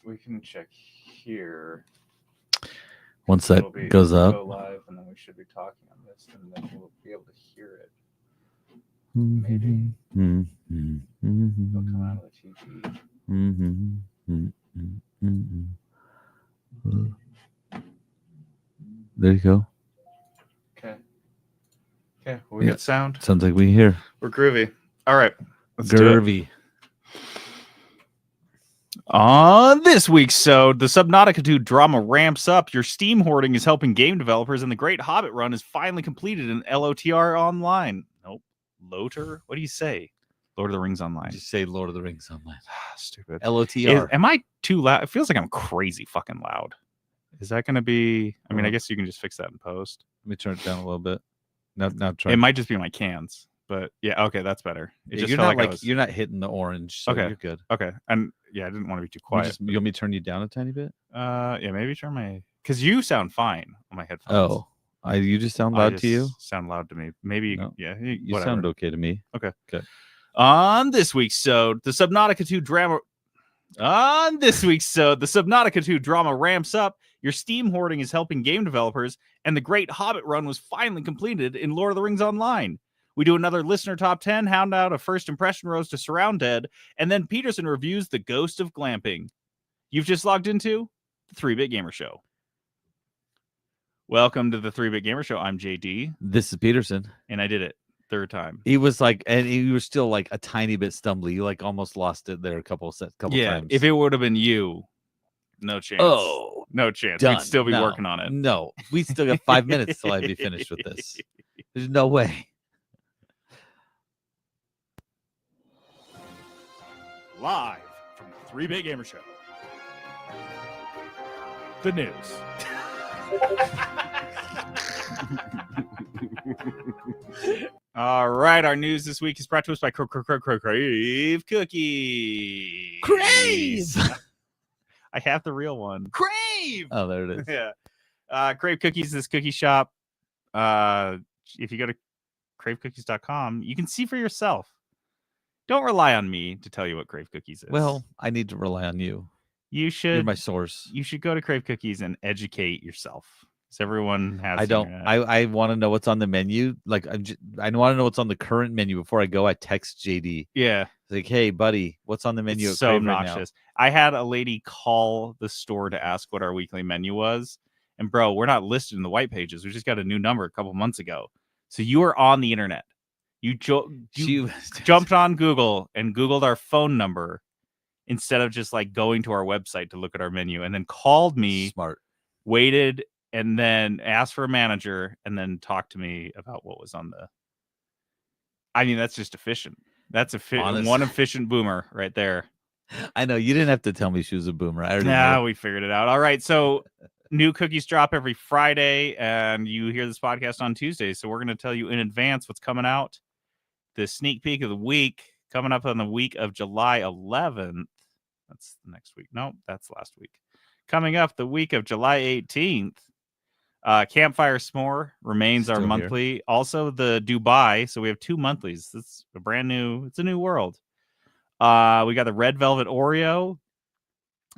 we can check here. Once that goes up, go live, and then we should be talking on this, and then we'll be able to hear it. Maybe it'll come out of the TV. There you go. Okay. Okay. We got sound. Sounds like we hear. We're groovy. All right. Let's Groovy. do it. On this week's show, the Subnautica 2 drama ramps up. Your Steam hoarding is helping game developers, and the Great Hobbit run is finally completed in LOTR Online. Nope. Loter? What do you say? Lord of the Rings Online. Just say Lord of the Rings Online. Stupid. LOTR. Am I too loud? It feels like I'm crazy fucking loud. Is that going to be... I mean, I guess you can just fix that in post. Let me turn it down a little bit. Now try. It might just be my cans. But yeah, okay, that's better. It just you're felt not like you're not hitting the orange, so okay, you're good. Okay, and yeah, I didn't want to be too quiet. You want me to turn you down a tiny bit? Yeah, maybe turn my because you sound fine on my headphones. Oh, you just sound loud to you? Sound loud to me. Maybe no. Yeah, you sound okay to me. Okay. Good. On this week's show, the Subnautica 2 drama. On this week's show, the Subnautica 2 drama ramps up. Your Steam hoarding is helping game developers, and the Great Hobbit run was finally completed in Lord of the Rings Online. We do another listener top 10, hound out a first impression rose to Surround Dead, and then Peterson reviews The Ghost of Glamping. You've just logged into the 3-Bit Gamer Show. Welcome to the 3-Bit Gamer Show. I'm JD. This is Peterson. And I did it. Third time. He was like, and he was still like a tiny bit stumbly. You like almost lost it there a couple times. If it would have been you, no chance. Oh, no chance. Done. We'd still be working on it. No, we still got 5 minutes till I'd be finished with this. There's no way. Live from the 3-Bit Gamer Show. The news. All right, our news this week is brought to us by Crave Cookies. Crave! I have the real one. Crave! Oh, there it is. Yeah. Crave Cookies, this cookie shop. If you go to cravecookies.com, you can see for yourself. Don't rely on me to tell you what Crave Cookies is. Well, I need to rely on you. You're my source. You should go to Crave Cookies and educate yourself. Because everyone has. I don't. I want to know what's on the menu. Like I want to know what's on the current menu before I go. I text JD. Yeah. It's like, hey, buddy, what's on the menu? It's so obnoxious. Right, I had a lady call the store to ask what our weekly menu was, and bro, we're not listed in the white pages. We just got a new number a couple months ago. So you are on the internet. You jumped on Google and Googled our phone number instead of just like going to our website to look at our menu, and then called me. Smart. Waited and then asked for a manager and then talked to me about what was on the. I mean, that's just efficient. That's one efficient boomer right there. I know you didn't have to tell me she was a boomer. I already know. We figured it out. All right, so new cookies drop every Friday, and you hear this podcast on Tuesday. So we're going to tell you in advance what's coming out. The sneak peek of the week coming up on the week of July 11th. That's the next week. No, that's last week. Coming up the week of July 18th. Campfire S'more remains our monthly. Here. Also the Dubai. So we have 2 monthlies. It's a new world. We got the Red Velvet Oreo.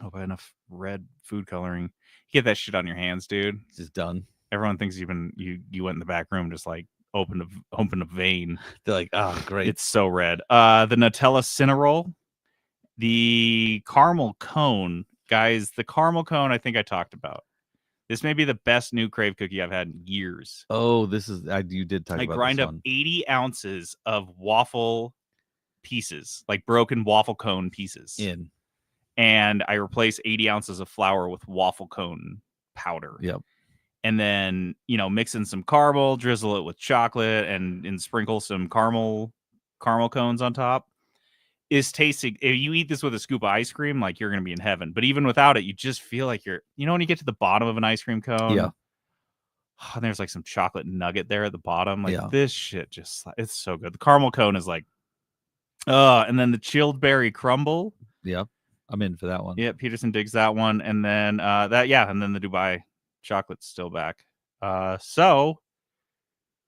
Oh, by enough red food coloring. Get that shit on your hands, dude. It's just done. Everyone thinks you went in the back room, just like opened a vein. They're like, oh, great. It's so red. The Nutella Cinnarol. The caramel cone. Guys, the caramel cone I think I talked about. This may be the best new Crave cookie I've had in years. Oh, you did talk about this one. I grind up 80 ounces of waffle pieces, like broken waffle cone pieces. And I replace 80 ounces of flour with waffle cone powder. Yep. And then, mix in some caramel, drizzle it with chocolate, and sprinkle some caramel cones on top. Is tasting. If you eat this with a scoop of ice cream, like you're gonna be in heaven. But even without it, you just feel like you're. When you get to the bottom of an ice cream cone, yeah, and there's like some chocolate nugget there at the bottom. Like this shit, it's so good. The caramel cone is like, and then the chilled berry crumble. Yeah, I'm in for that one. Yeah, Peterson digs that one, and then and then the Dubai chocolate's still back. So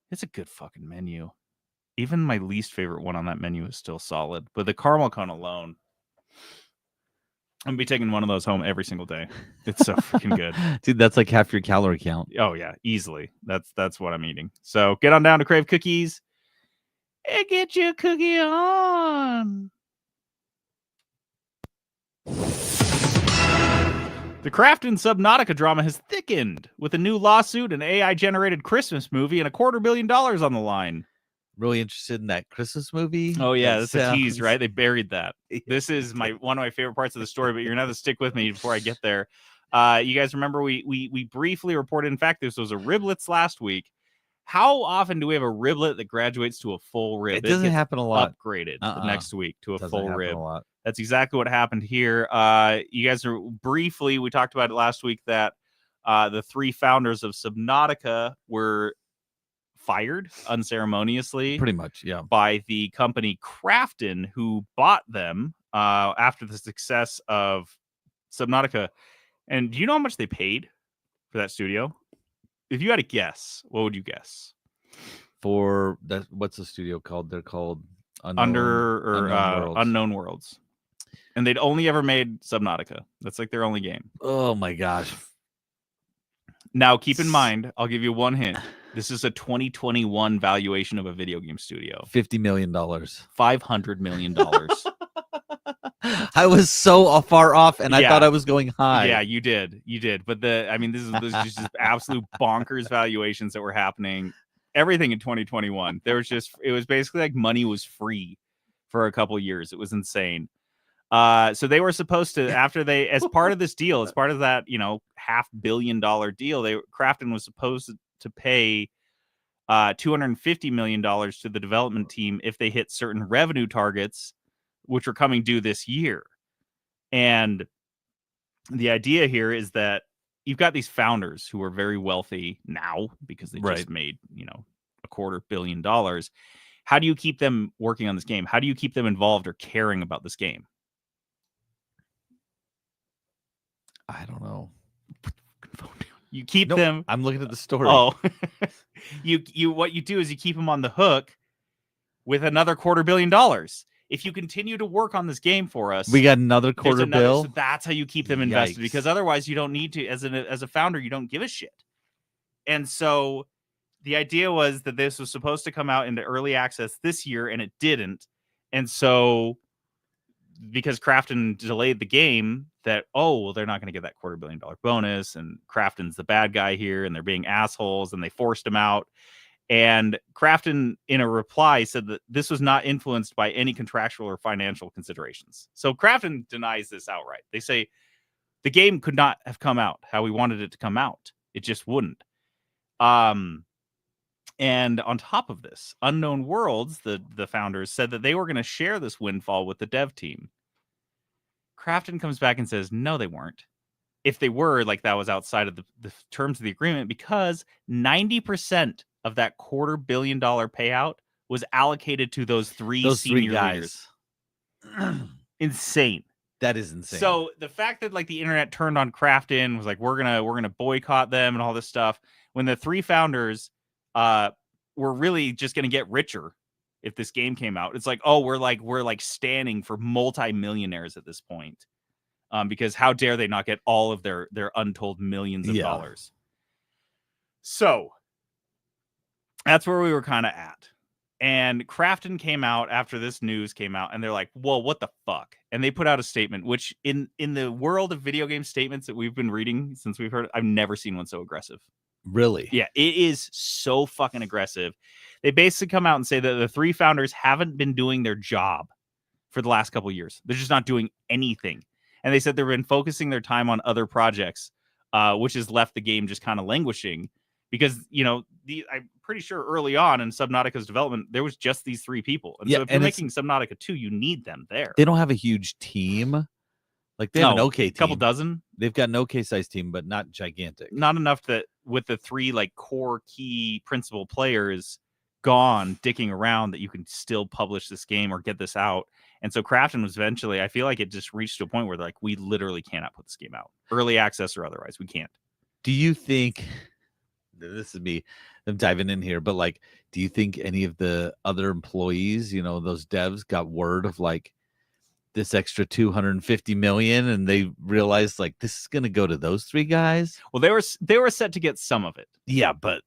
it's a good fucking menu. Even my least favorite one on that menu is still solid, but the caramel cone alone. gonna be taking one of those home every single day. It's so freaking good. Dude, that's like half your calorie count. Oh yeah, easily. That's what I'm eating. So get on down to Crave Cookies and get your cookie on. The Crafton Subnautica drama has thickened with a new lawsuit, an AI-generated Christmas movie, and $250 million on the line. Really interested in that Christmas movie. Oh yeah, That that's a tease, sounds- right? They buried that. This is one of my favorite parts of the story, but you're gonna have to stick with me before I get there. You guys remember we briefly reported, in fact, this was a riblets last week. How often do we have a riblet that graduates to a full rib? It doesn't gets happen a lot. Upgraded the next week to a Doesn't full happen rib. a lot. That's exactly what happened here. You guys are briefly, we talked about it last week that the 3 founders of Subnautica were fired unceremoniously, Pretty much, yeah. by the company Crafton, who bought them after the success of Subnautica. And do you know how much they paid for that studio? If you had a guess, what would you guess? For that, what's the studio called? They're called Unknown Worlds. And they'd only ever made Subnautica. That's like their only game. Oh my gosh. Now, keep in mind, I'll give you one hint. This is a 2021 valuation of a video game studio. $50 million. $500 million. I was so far off, and I Yeah. thought I was going high. Yeah, you did. But this is just absolute bonkers valuations that were happening. Everything in 2021. It was basically like money was free for a couple years. It was insane. So they were supposed to, as part of this deal, as part of that, $500 million deal, Crafton was supposed to pay $250 million to the development team if they hit certain revenue targets, which are coming due this year. And the idea here is that you've got these founders who are very wealthy now because they just made, $250 million. How do you keep them working on this game? How do you keep them involved or caring about this game? I don't know. You keep them. I'm looking at the story. Oh, what you do is you keep them on the hook with another $250 million. If you continue to work on this game for us, we got another $250 million. So that's how you keep them invested, because otherwise you don't need to. As a founder, you don't give a shit. And so the idea was that this was supposed to come out into early access this year, and it didn't. And so, because Crafton delayed the game, they're not going to get that $250 million bonus, and Crafton's the bad guy here, and they're being assholes, and they forced him out. And Crafton, in a reply, said that this was not influenced by any contractual or financial considerations. So Crafton denies this outright. They say the game could not have come out how we wanted it to come out. It just wouldn't. And on top of this, Unknown Worlds, the founders, said that they were going to share this windfall with the dev team. Crafton comes back and says, no, they weren't. If they were, that was outside of the terms of the agreement, because 90% of that $250 million payout was allocated to those three senior guys. Insane. That is insane. So the fact that the internet turned on Crafton, was like, we're gonna boycott them and all this stuff, when the 3 founders were really just gonna get richer if this game came out. It's like, we're standing for multi-millionaires at this point. Because how dare they not get all of their untold millions of dollars. So that's where we were kind of at. And Crafton came out after this news came out, and they're like, well, what the fuck? And they put out a statement, which in the world of video game statements that we've been reading since we've heard, I've never seen one so aggressive. Really? Yeah, it is so fucking aggressive. They basically come out and say that the 3 founders haven't been doing their job for the last couple of years. They're just not doing anything. And they said they've been focusing their time on other projects, which has left the game just kind of languishing. Because, I'm pretty sure early on in Subnautica's development, there was just these 3 people. And so if you're making Subnautica 2, you need them there. They don't have a huge team. They have an okay team. A couple dozen. They've got an okay sized team, but not gigantic. Not enough that with the 3 core key principal players gone dicking around, that you can still publish this game or get this out. And so Crafton was eventually, I feel like it just reached to a point where they're like, we literally cannot put this game out, early access or otherwise. We can't. Do you think, this is me, I'm diving in here, but do you think any of the other employees, those devs got word of this extra 250 million, and they realized like this is gonna go to those three guys. Well, they were set to get some of it, Yeah, but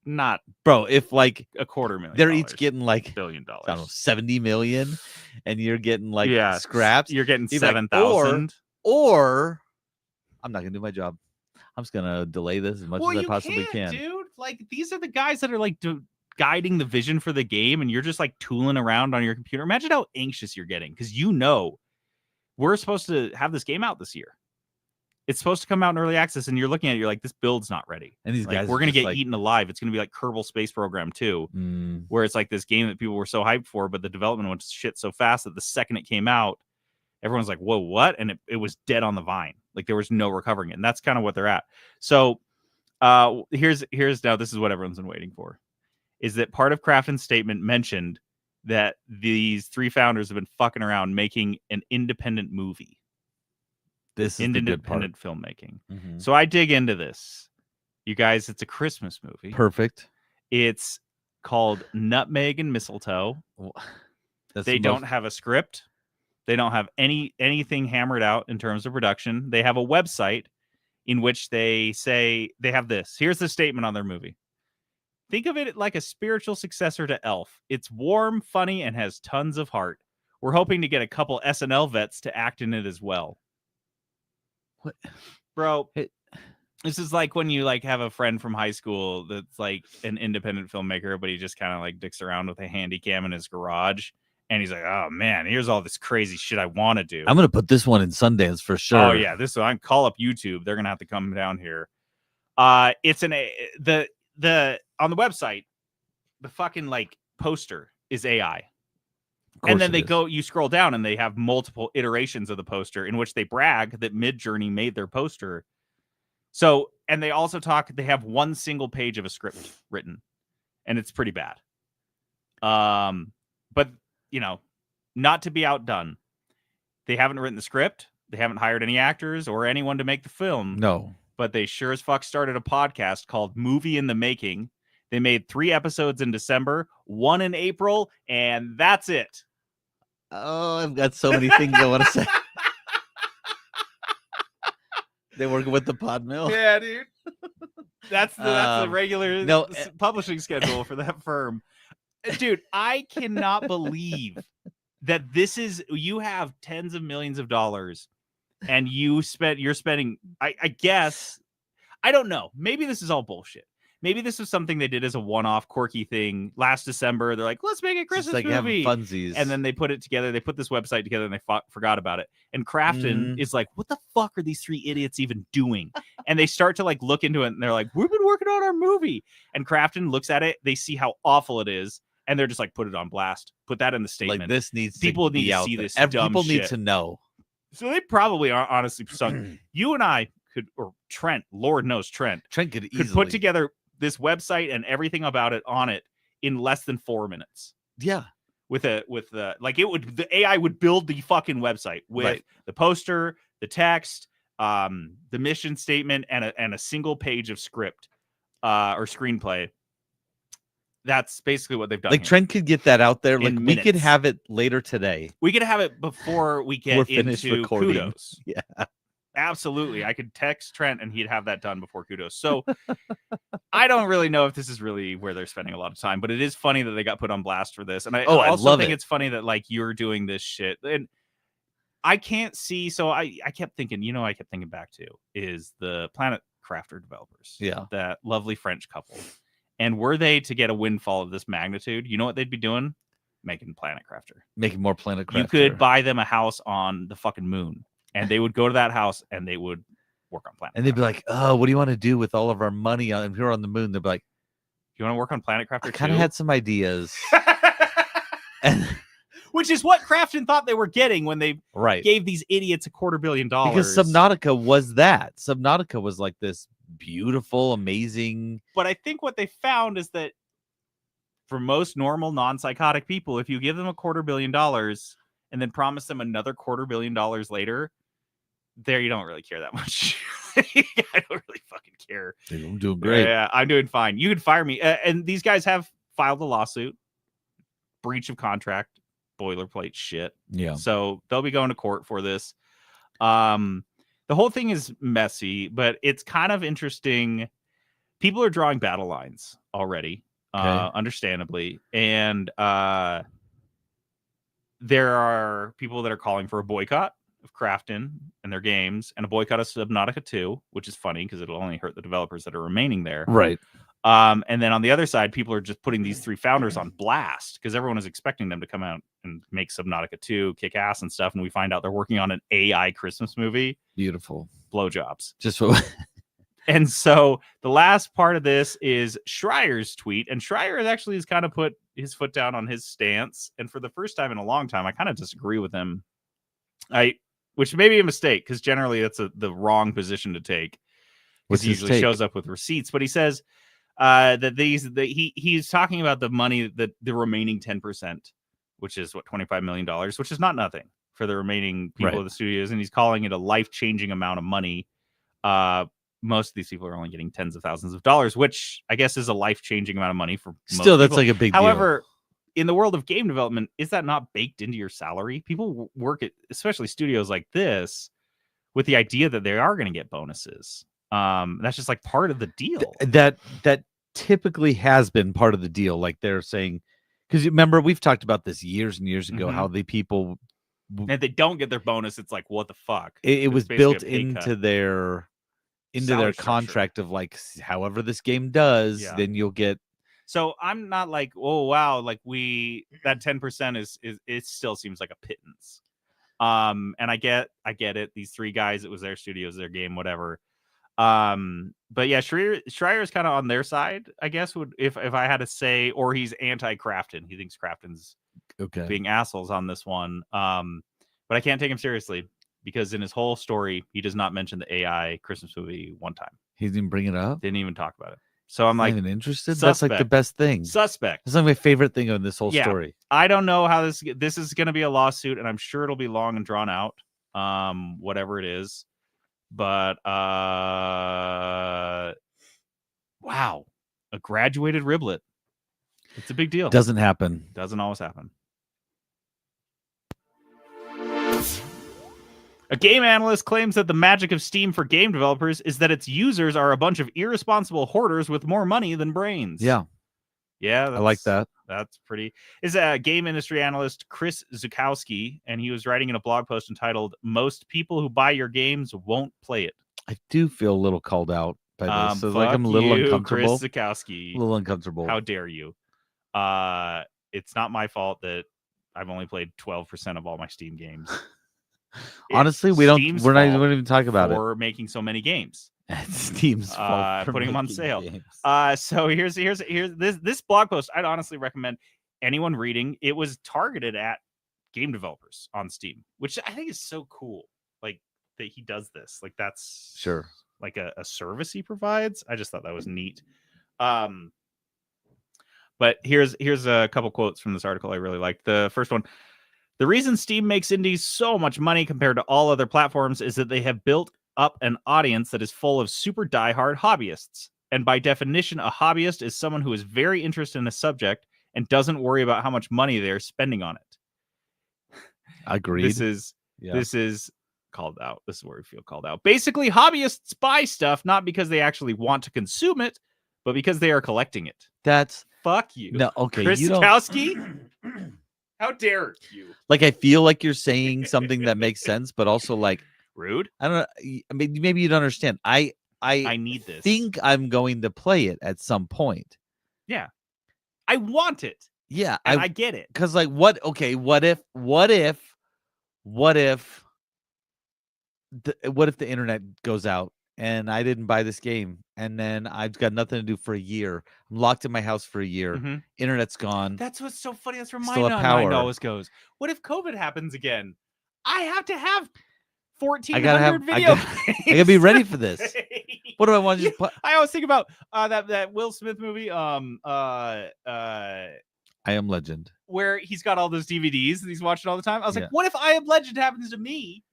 not bro, if like $250,000. they're each getting like $1 billion. I don't know 70 million, and you're getting like Yeah, scraps, You're getting you'd be like, 7,000. or I'm not gonna do my job. I'm just gonna delay this as much Well, as I you possibly can't, can. dude. Like these are the guys that are like guiding the vision for the game, and you're just like tooling around on your computer. Imagine how anxious you're getting because we're supposed to have this game out this year. It's supposed to come out in early access, and you're looking at it, you're like, this build's not ready. And these like, guys we're are gonna just get like, eaten alive. It's gonna be like Kerbal Space Program 2, where it's like this game that people were so hyped for, but the development went shit so fast that the second it came out, everyone's like, whoa, what? And it was dead on the vine. Like there was no recovering it. And that's kind of what they're at. So here's now, this is what everyone's been waiting for, is that part of Krafton's statement mentioned that these three founders have been fucking around making an independent movie. this is the good part. Independent filmmaking. So I dig into this. You guys, it's a Christmas movie. Perfect. It's called Nutmeg and Mistletoe. They don't have a script. They don't have anything hammered out in terms of production. They have a website in which they say they have this. Here's the statement on their movie. Think of it like a spiritual successor to Elf. It's warm, funny, and has tons of heart. We're hoping to get a couple SNL vets to act in it as well. What? Bro, this is like when you like have a friend from high school that's like an independent filmmaker, but he just kind of like dicks around with a handy cam in his garage. And he's like, oh man, here's all this crazy shit I want to do. I'm gonna put this one in Sundance for sure. Oh yeah, this one. Call up YouTube. They're gonna have to come down here. It's the on the website, the fucking like poster is AI. And then you scroll down and they have multiple iterations of the poster in which they brag that Midjourney made their poster. So, and they also they have one single page of a script written, and it's pretty bad. But not to be outdone, they haven't written the script. They haven't hired any actors or anyone to make the film. No. But they sure as fuck started a podcast called Movie in the Making. They made 3 episodes in December, 1 in April, and that's it. Oh, I've got so many things I want to say. They work with the pod mill. Yeah, dude. That's the regular publishing schedule for that firm. Dude, I cannot believe that you have tens of millions of dollars and you're spending, I guess, I don't know. Maybe this is all bullshit. Maybe this was something they did as a one-off quirky thing last December. They're like, let's make a Christmas movie. Funsies. And then they put it together. They put this website together and they forgot about it. And Krafton is like, what the fuck are these 3 idiots even doing? And they start to like look into it and they're like, we've been working on our movie. And Krafton looks at it. They see how awful it is. And they're just like, put it on blast. Put that in the statement. Like this needs people to need be to out see there. this. Dumb people shit. need to know. So they probably are honestly sunk. You and I could, or Trent, Lord knows Trent could easily put together this website and everything about it on it in less than 4 minutes. Yeah. The AI would build the fucking website with the poster, the text, the mission statement, and a single page of script or screenplay. That's basically what they've done. Like here. Trent could get that out there. Like we minutes. could have it later today. We could have it before we get into recording. Kudos. Yeah. Absolutely. I could text Trent and he'd have that done before Kudos. So I don't really know if this is really where they're spending a lot of time, but it is funny that they got put on blast for this. And I also think it's funny that like you're doing this shit. And I can't see. So I kept thinking, I kept thinking back to is the Planet Crafter developers. Yeah. That lovely French couple. And were they to get a windfall of this magnitude, you know what they'd be doing? Making Planet Crafter. Making more Planet Crafter. You could buy them a house on the fucking moon. And they would go to that house and they would work on Planet Crafter. And they'd be like, oh, what do you want to do with all of our money here on the moon? They'd be like, you want to work on Planet Crafter? I kind of had some ideas. Which is what Krafton thought they were getting when they gave these idiots $250 million. Because Subnautica was that. Subnautica was like this beautiful, amazing. But I think what they found is that for most normal, non-psychotic people, if you give them $250 million and then promise them another $250 million later, you don't really care that much. I don't really fucking care. I'm doing great. Yeah, I'm doing fine. You can fire me. And these guys have filed a lawsuit, breach of contract, boilerplate shit. Yeah. So they'll be going to court for this. The whole thing is messy, but it's kind of interesting. People are drawing battle lines already, understandably. And there are people that are calling for a boycott of Crafton and their games and a boycott of Subnautica 2, which is funny because it'll only hurt the developers that are remaining there. Right. And then on the other side, people are just putting these three founders on blast because everyone is expecting them to come out and make Subnautica 2 kick ass and stuff. And we find out they're working on an AI Christmas movie. Beautiful. Blowjobs. Just what. And so the last part of this is Schreier's tweet. And Schreier actually has kind of put his foot down on his stance. And for the first time in a long time, I kind of disagree with him. Which may be a mistake because generally that's the wrong position to take. Because he usually shows up with receipts. But he says that he's talking about the money, that the remaining 10%, which is what, $25 million, which is not nothing for the remaining people of the studios. And he's calling it a life-changing amount of money. Most of these people are only getting tens of thousands of dollars, which I guess is a life-changing amount of money for most Still, that's people. like a big However, in the world of game development, is that not baked into your salary? People work at, especially studios like this, with the idea that they are going to get bonuses. That's just like part of the deal. That typically has been part of the deal. Like they're saying, because remember, we've talked about this years and years ago, how the people, and if they don't get their bonus, it's like, what the fuck? It was built into their salary contract of like, however this game does, then you'll get. So I'm not like, oh wow, like that 10% is it still seems like a pittance. And I get it. These three guys, it was their studios, their game, whatever. But yeah, Schreier is kind of on their side, I guess, would if I had to say, or he's anti-Crafton. He thinks Crafton's being assholes on this one. But I can't take him seriously because in his whole story, he does not mention the AI Christmas movie one time. He didn't bring it up. Didn't even talk about it. So I'm like, even interested. Suspect. That's like the best thing. Suspect. That's like my favorite thing on this whole story. I don't know how this is going to be a lawsuit, and I'm sure it'll be long and drawn out. Whatever it is, but wow, a graduated riblet. It's a big deal. Doesn't happen. Doesn't always happen. A game analyst claims that the magic of Steam for game developers is that its users are a bunch of irresponsible hoarders with more money than brains. Yeah. Yeah. I like that. That's pretty. Is a game industry analyst, Chris Zukowski, and he was writing in a blog post entitled, "Most people who buy your games won't play it." I do feel a little called out by this. So like I'm a Fuck little you, uncomfortable. Chris Zukowski. A little uncomfortable. How dare you? It's not my fault that I've only played 12% of all my Steam games. Honestly, we're not even talking about it. For making so many games. Steam's fault for putting them on sale. Games. So here's this blog post. I'd honestly recommend anyone reading. It was targeted at game developers on Steam, which I think is so cool. Like that he does this. Like that's sure like a service he provides. I just thought that was neat. But here's a couple quotes from this article I really liked. The first one: "The reason Steam makes indies so much money compared to all other platforms is that they have built up an audience that is full of super diehard hobbyists. And by definition, a hobbyist is someone who is very interested in a subject and doesn't worry about how much money they're spending on it." Agreed. This is called out. This is where we feel called out. "Basically, hobbyists buy stuff not because they actually want to consume it, but because they are collecting it." That's fuck you. No, okay. Chris Zukowski? How dare you? Like, I feel like you're saying something that makes sense, but also like rude. I don't know. I mean, maybe you don't understand. I need this. Think I'm going to play it at some point. Yeah, I want it. Yeah, and I get it. Because like, what if the internet goes out and I didn't buy this game and then I've got nothing to do for a year. I'm locked in my house for a year. Mm-hmm. Internet's gone. That's what's so funny. That's where my nose goes. What if COVID happens again? I have to have 1,400 I gotta be ready for this. What do I want to just put? I always think about that Will Smith movie, I Am Legend, where he's got all those DVDs and he's watching all the time. I was like, what if I Am Legend happens to me?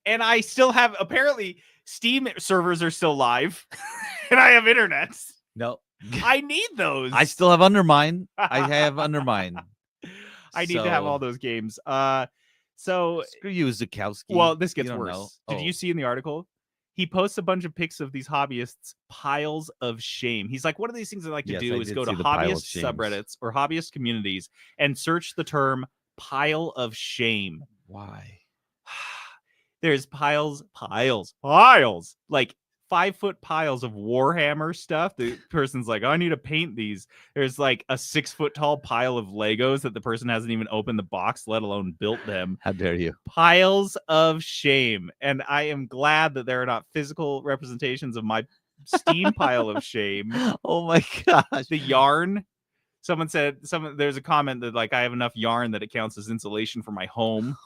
And I still have, apparently Steam servers are still live and I have internet. No, I need those. I still have Undermine. I have Undermine. I need to have all those games. So screw you, Zukowski. well, this You gets don't worse. know. Did you see in the article? He posts a bunch of pics of these hobbyists piles of shame. He's like, one of these things I like to Yes, do I is did go to see the pile of hobbyist shames. subreddits or hobbyist communities and search the term pile of shame. Why? There's piles, like 5-foot piles of Warhammer stuff. The person's like, oh, I need to paint these. There's like a 6-foot tall pile of Legos that the person hasn't even opened the box, let alone built them. How dare you? Piles of shame. And I am glad that there are not physical representations of my Steam pile of shame. Oh my gosh. The yarn. Someone said, there's a comment that like I have enough yarn that it counts as insulation for my home.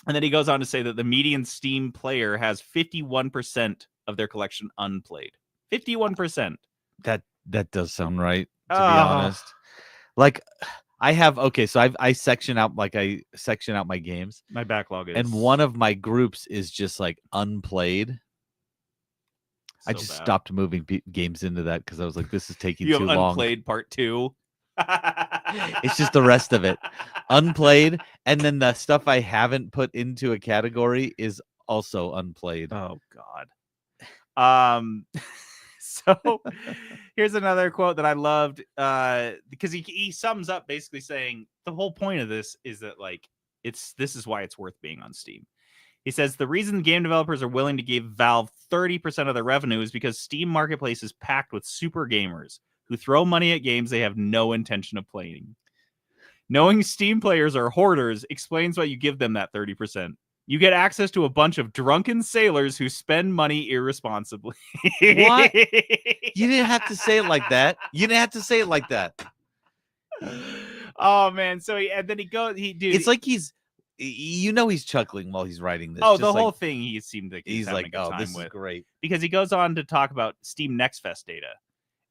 And then he goes on to say that the median Steam player has 51% of their collection unplayed. 51%. That does sound right, to be honest. Like I have so I section out my games. My backlog is, and one of my groups is just like unplayed. I just stopped moving games into that because I was like, this is taking too long. Unplayed part 2. It's just the rest of it unplayed, and then the stuff I haven't put into a category is also unplayed. Oh God. So here's another quote that I loved because he sums up basically saying the whole point of this is that like this is why it's worth being on Steam. He says the reason game developers are willing to give Valve 30% of their revenue is because Steam Marketplace is packed with super gamers who throw money at games they have no intention of playing. Knowing Steam players are hoarders explains why you give them that 30%. You get access to a bunch of drunken sailors who spend money irresponsibly. What? You didn't have to say it like that. Oh man! So then he goes. It's like he's chuckling while he's writing this. Oh, the whole thing he seemed like he's having like, a good oh, time this with. is great. Because he goes on to talk about Steam Next Fest data,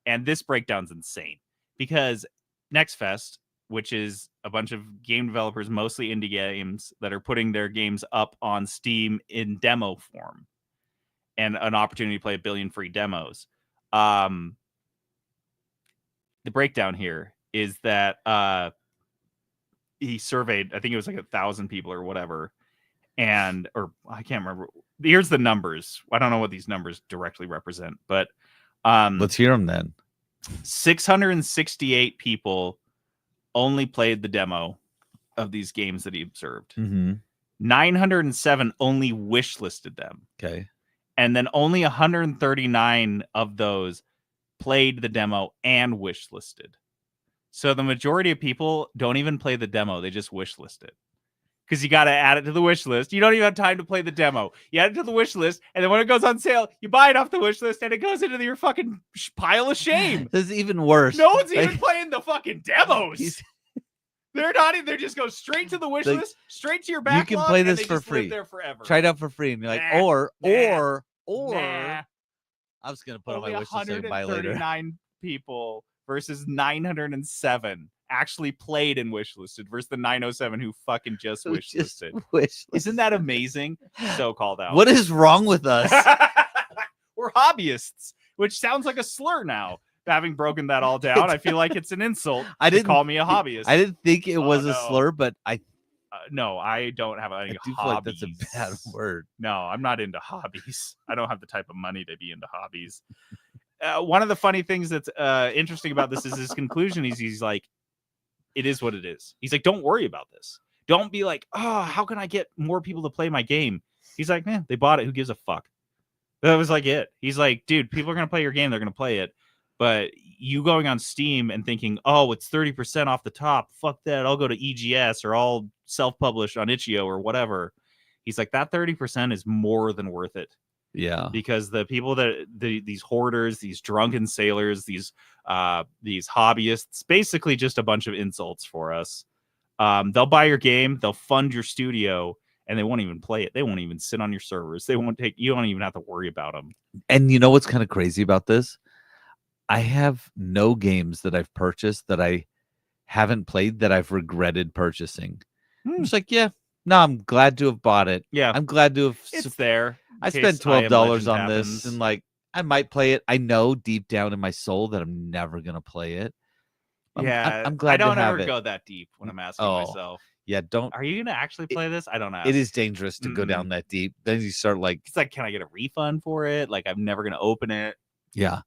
and this breakdown's insane. Because Next Fest, which is a bunch of game developers, mostly indie games, that are putting their games up on Steam in demo form and an opportunity to play 1 billion free demos. The breakdown here is that he surveyed, I think it was like 1,000 people or whatever, or I can't remember. Here's the numbers. I don't know what these numbers directly represent, but let's hear them then. 668 people only played the demo of these games that he observed. Mm-hmm. 907 only wishlisted them. Okay. And then only 139 of those played the demo and wishlisted. So the majority of people don't even play the demo. They just wishlist it. Because you got to add it to the wish list. You don't even have time to play the demo. You add it to the wish list, and then when it goes on sale, you buy it off the wish list, and it goes into your fucking pile of shame. This is even worse. No one's even playing the fucking demos. They're not even. They just go straight to the wish list, straight to your backlog. You can play this and for just free. Live there forever. Try it out for free, and you're like, or. I was gonna put on my wish list and buy later. 139 people versus 907 actually played and wishlisted versus the 907 who fucking just wishlisted. Isn't that amazing? So called out. What is wrong with us? We're hobbyists, which sounds like a slur now. Having broken that all down, I feel like it's an insult to call me a hobbyist. I didn't think it was a slur, but no, I don't have any hobbies. Feel like that's a bad word. No, I'm not into hobbies. I don't have the type of money to be into hobbies. One of the funny things that's interesting about this is his conclusion. He's like, it is what it is. He's like, don't worry about this. Don't be like, oh, how can I get more people to play my game? He's like, man, they bought it. Who gives a fuck? That was like it. He's like, dude, people are going to play your game. They're going to play it. But you going on Steam and thinking, oh, it's 30% off the top. Fuck that. I'll go to EGS or I'll self-publish on Itch.io or whatever. He's like, that 30% is more than worth it. Yeah. Because the people that these hoarders, these drunken sailors, these hobbyists, basically just a bunch of insults for us. They'll buy your game, they'll fund your studio, and they won't even play it. They won't even sit on your servers. You don't even have to worry about them. And you know what's kind of crazy about this? I have no games that I've purchased that I haven't played that I've regretted purchasing. I'm just like, yeah, no, I'm glad to have bought it. Yeah. I'm glad to have. It's there. I spent $12 on this, and like, I might play it. I know deep down in my soul that I'm never going to play it. I'm I glad to don't have ever it. go that deep when I'm asking Oh, myself, yeah, don't. are you going to actually play this? I don't ask. It is dangerous to go down that deep. Then you start like, It's like, can I get a refund for it? Like, I'm never going to open it. yeah.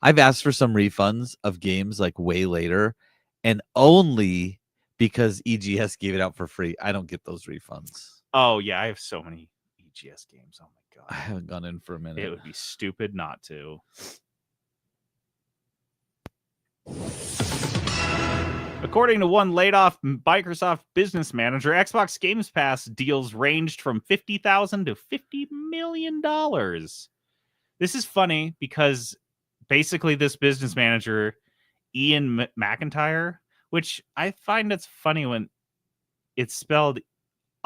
I've asked for some refunds of games like way later, and only because EGS gave it out for free. I don't get those refunds. Oh, yeah. I have so many EGS games. Oh, my God. I haven't gone in for a minute. It would be stupid not to. According to one laid-off Microsoft business manager, Xbox Games Pass deals ranged from $50,000 to $50 million. This is funny because basically this business manager, Ian McIntyre, which I find it's funny when it's spelled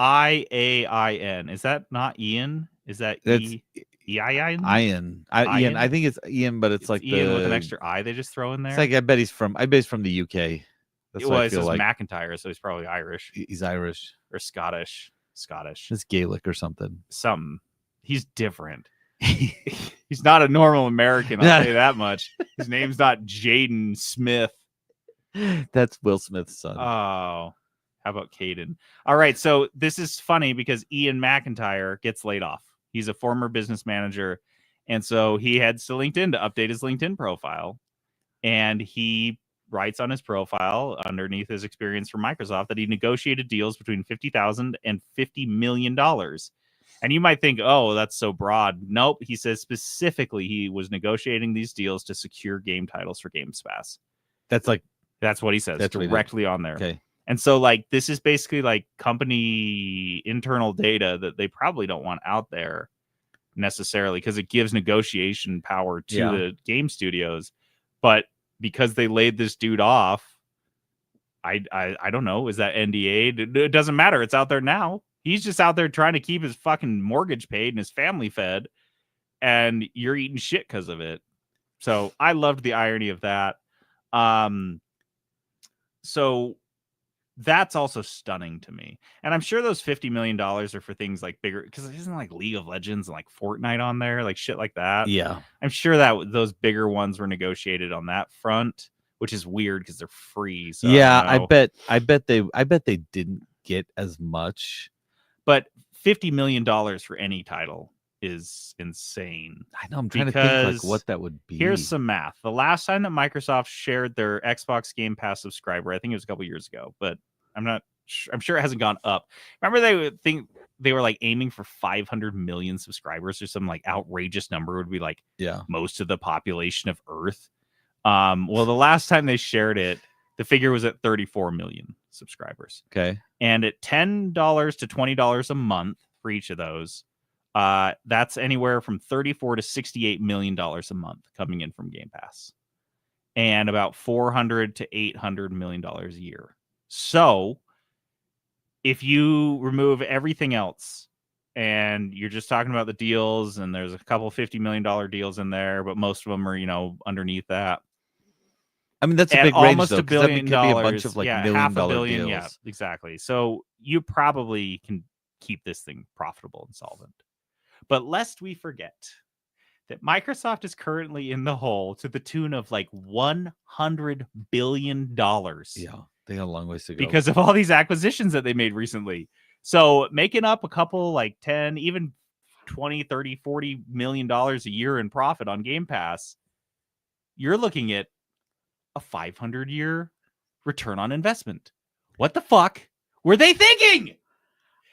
IAIN. Is that not Ian? Is that E-I-N? Ian. Ian. I think it's Ian, but it's like Ian with an extra I they just throw in there. It's like I bet he's from the UK. That's what I feel like. McIntyre, so he's probably Irish. He's Irish or Scottish. It's Gaelic or something. He's different. He's not a normal American, I'll tell you that much. His name's not Jaden Smith. That's Will Smith's son. Oh, how about Caden? All right, so this is funny because Ian McIntyre gets laid off. He's a former business manager, and so he heads to LinkedIn to update his LinkedIn profile, and he writes on his profile underneath his experience from Microsoft that he negotiated deals between $50,000 and $50 million. And you might think, oh, that's so broad. Nope. He says specifically he was negotiating these deals to secure game titles for Game Pass. That's what he says directly on there. Okay. And so like this is basically like company internal data that they probably don't want out there necessarily because it gives negotiation power to the game studios. But because they laid this dude off, I don't know. Is that NDA? It doesn't matter. It's out there now. He's just out there trying to keep his fucking mortgage paid and his family fed, and you're eating shit because of it. So I loved the irony of that. So that's also stunning to me. And I'm sure those $50 million are for things like bigger, because it isn't like League of Legends and like Fortnite on there, like shit like that. Yeah. I'm sure that those bigger ones were negotiated on that front, which is weird because they're free. So yeah, I bet they didn't get as much. But $50 million for any title is insane. I know. I'm trying to think like what that would be. Here's some math. The last time that Microsoft shared their Xbox Game Pass subscriber, I think it was a couple years ago, but I'm sure it hasn't gone up. Remember they would think they were like aiming for 500 million subscribers or some like outrageous number would be like most of the population of Earth. Well, the last time they shared it, the figure was at 34 million subscribers. Okay. And at $10 to $20 a month for each of those, that's anywhere from $34 to $68 million a month coming in from Game Pass, and about $400 to $800 million a year. So if you remove everything else and you're just talking about the deals, and there's a couple $50 million deals in there, but most of them are, underneath that. I mean, that's a big almost range, though, $1 billion. That could be a bunch of like $1 million deals. Yeah, exactly. So you probably can keep this thing profitable and solvent. But lest we forget that Microsoft is currently in the hole to the tune of like $100 billion. Yeah, they got a long ways to go because of all these acquisitions that they made recently. So making up a couple like 10, even 20, 30, $40 million a year in profit on Game Pass, you're looking at a 500-year return on investment. What the fuck were they thinking?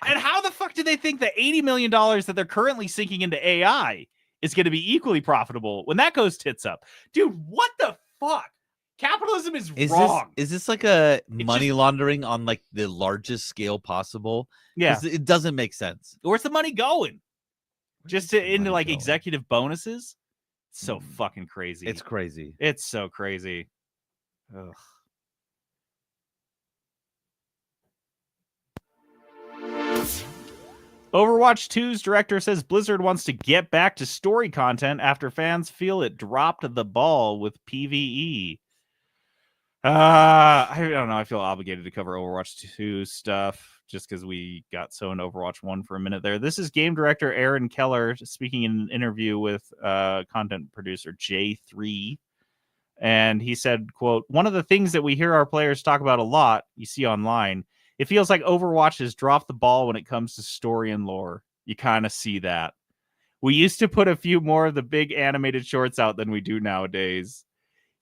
And how the fuck did they think that $80 million that they're currently sinking into AI is going to be equally profitable when that goes tits up? Dude, what the fuck? Capitalism is wrong. Is this like a money laundering on like the largest scale possible? Yeah. It doesn't make sense. Where's the money going? Just into like executive bonuses? So fucking crazy. It's crazy. It's so crazy. Ugh. Overwatch 2's director says Blizzard wants to get back to story content after fans feel it dropped the ball with PvE. I don't know. I feel obligated to cover Overwatch 2 stuff just because we got so into Overwatch 1 for a minute there. This is game director Aaron Keller speaking in an interview with content producer J3. And he said, quote, "One of the things that we hear our players talk about a lot, you see online, it feels like Overwatch has dropped the ball when it comes to story and lore. You kind of see that. We used to put a few more of the big animated shorts out than we do nowadays."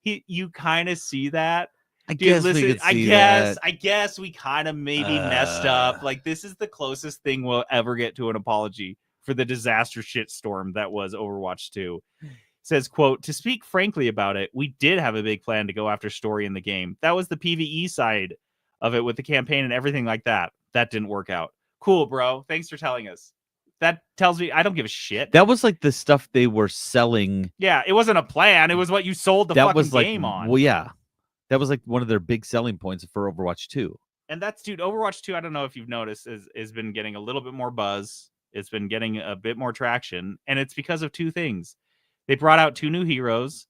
You kind of see that. I Dude, guess listen, we could see that. I guess we kind of maybe messed up. Like, this is the closest thing we'll ever get to an apology for the disaster shitstorm that was Overwatch 2. Says, quote, "To speak frankly about it, we did have a big plan to go after story in the game. That was the PvE side of it with the campaign and everything like that. That didn't work out." Cool, bro. Thanks for telling us. That tells me I don't give a shit. That was like the stuff they were selling. Yeah, it wasn't a plan. It was what you sold the That fucking was like, game on. well, yeah, that was like one of their big selling points for Overwatch 2. And that's, dude, Overwatch 2, I don't know if you've noticed, has been getting a little bit more buzz. It's been getting a bit more traction. And it's because of two things. They brought out 2 new heroes,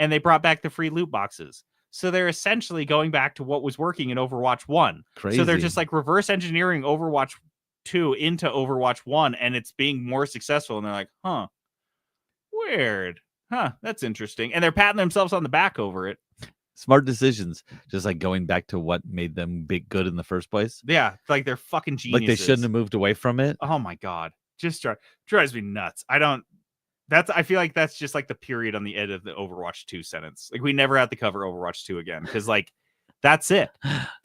and they brought back the free loot boxes. So they're essentially going back to what was working in Overwatch 1. Crazy. So they're just like reverse engineering Overwatch 2 into Overwatch 1, and it's being more successful. And they're like, huh, weird. Huh, that's interesting. And they're patting themselves on the back over it. Smart decisions, just like going back to what made them big good in the first place. Yeah, like they're fucking geniuses. Like they shouldn't have moved away from it. Oh my god, just drives me nuts. I feel like that's just like the period on the end of the Overwatch 2 sentence. Like, we never have to cover Overwatch 2 again, because like that's it.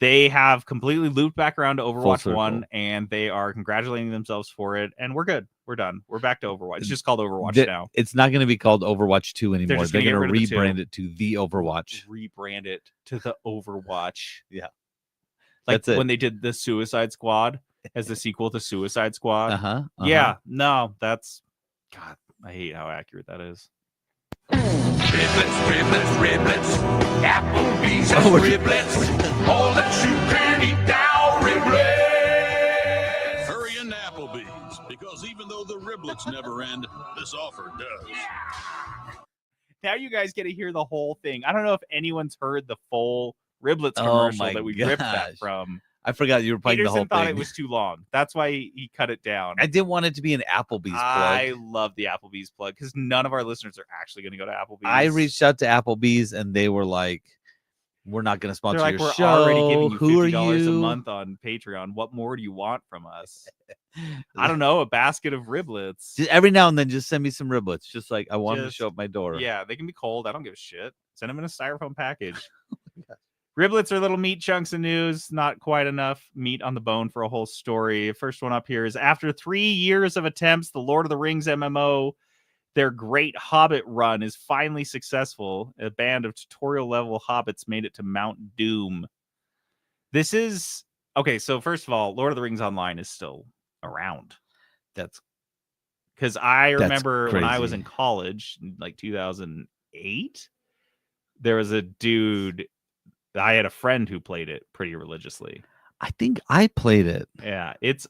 They have completely looped back around to Overwatch 1, and they are congratulating themselves for it. And we're good. We're done. We're back to Overwatch. It's just called Overwatch now. It's not going to be called Overwatch 2 anymore. They're going to rebrand it to the Overwatch. Rebrand it to the Overwatch. Yeah. Like when they did the Suicide Squad as the sequel to Suicide Squad. Yeah. No, that's... God, I hate how accurate that is. Riblets. Applebee's has riblets. All that you can eat now, riblets. Hurry into Applebee's, because even though the riblets never end, this offer does. Now you guys get to hear the whole thing. I don't know if anyone's heard the full riblets commercial that we ripped that from. I forgot you were playing Peterson the whole thought thing. It was too long. That's why he cut it down. I didn't want it to be an Applebee's plug. I love the Applebee's plug because none of our listeners are actually going to go to Applebee's. I reached out to Applebee's and they were like, "We're not going to sponsor They're like, your we're show. already giving you Who are $50 you? a month on Patreon. What more do you want from us?" I don't know, a basket of riblets. Just every now and then, just send me some riblets. Just like I want them to show up my door. Yeah, they can be cold. I don't give a shit. Send them in a styrofoam package. Riblets are little meat chunks of news, not quite enough meat on the bone for a whole story. First one up here is, after 3 years of attempts, the Lord of the Rings MMO, their great Hobbit run, is finally successful. A band of tutorial-level hobbits made it to Mount Doom. This is... Okay, so first of all, Lord of the Rings Online is still around. That's... Because I remember when I was crazy. in college, like 2008, there was a dude... I had a friend who played it pretty religiously. I think I played it. Yeah, it's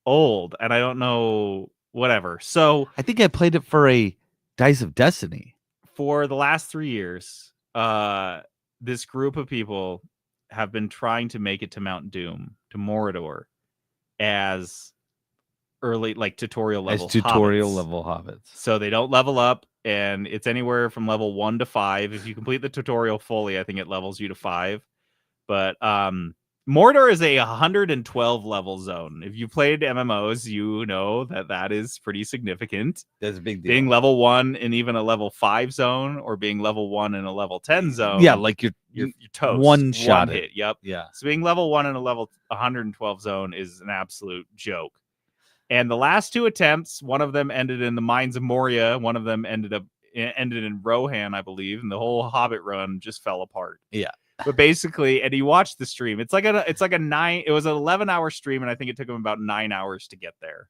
old, and I don't know, whatever. So I think I played it for a Dice of Destiny. For the last 3 years, this group of people have been trying to make it to Mount Doom, to Mordor, as early, like, tutorial level hobbits. So they don't level up. And it's anywhere from level 1 to 5. If you complete the tutorial fully, I think it levels you to 5. But Mordor is a 112 level zone. If you played MMOs, you know that is pretty significant. That's a big deal. Being level 1 in even a level 5 zone, or being level 1 in a level 10 zone. Yeah, like you're toast. One shot hit. Yep. Yeah. So being level 1 in a level 112 zone is an absolute joke. And the last 2 attempts, one of them ended in the Mines of Moria. One of them ended in Rohan, I believe. And the whole Hobbit run just fell apart. Yeah. But basically, and he watched the stream. It was an 11-hour stream, and I think it took him about 9 hours to get there.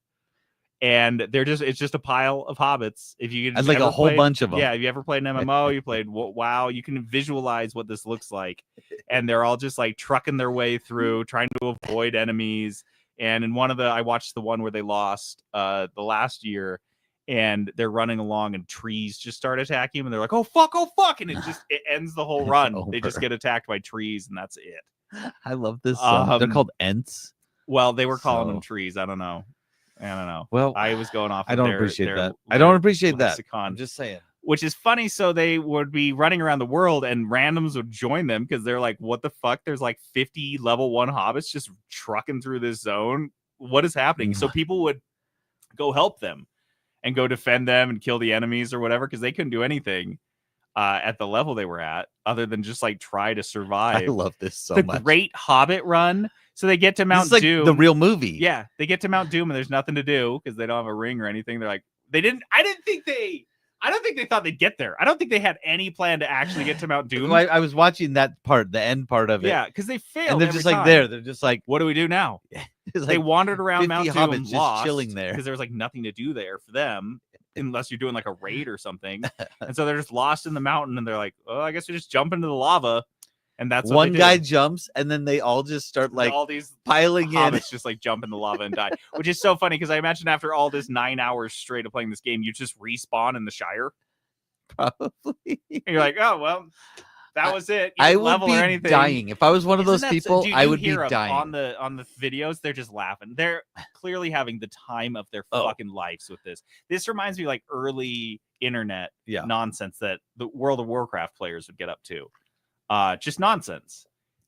And it's just a pile of hobbits. If you I'd like a whole bunch of them. Yeah, if you ever played an MMO, you played WoW, you can visualize what this looks like. And they're all just like trucking their way through, trying to avoid enemies. And in I watched the one where they lost the last year, and they're running along and trees just start attacking them, and they're like, oh fuck, and it ends the whole run. They just get attacked by trees, and that's it. I love this song. They're called Ents. Well, they were calling them trees. I don't know. Well, I was going off. I don't appreciate that. I don't appreciate that. I'm just saying. which is funny. So they would be running around the world and randoms would join them because they're like, what the fuck? There's like 50 level 1 hobbits just trucking through this zone. What is happening? So people would go help them and go defend them and kill the enemies or whatever because they couldn't do anything at the level they were at other than just like try to survive. I love this so the much. Great Hobbit run. So they get to Mount This is like Doom. the real movie. Yeah, they get to Mount Doom and there's nothing to do because they don't have a ring or anything. They're like, I don't think they thought they'd get there. I don't think they had any plan to actually get to Mount Doom. I was watching that part, the end part of it. Yeah, because they failed. And they're every just like time. there. They're just like, What do we do now? it's They like wandered around 50 Mount Doom hobbits just lost chilling there. because there was like nothing to do there for them unless you're doing like a raid or something. And so they're just lost in the mountain and they're like, oh, I guess we just jump into the lava. And that's what one they guy do. jumps and then they all just start like all these piling in. hobbits just like jump in the lava and die, which is so funny because I imagine after all this 9 hours straight of playing this game, you just respawn in the Shire. Probably. And you're like, oh well, that was it. You I didn't would level be or anything. dying if I was one of those Isn't that so- people. dude, I you would be hear 'em dying. on the videos. They're just laughing. They're clearly having the time of their fucking lives with this. This reminds me like early internet nonsense that the World of Warcraft players would get up to. Just nonsense.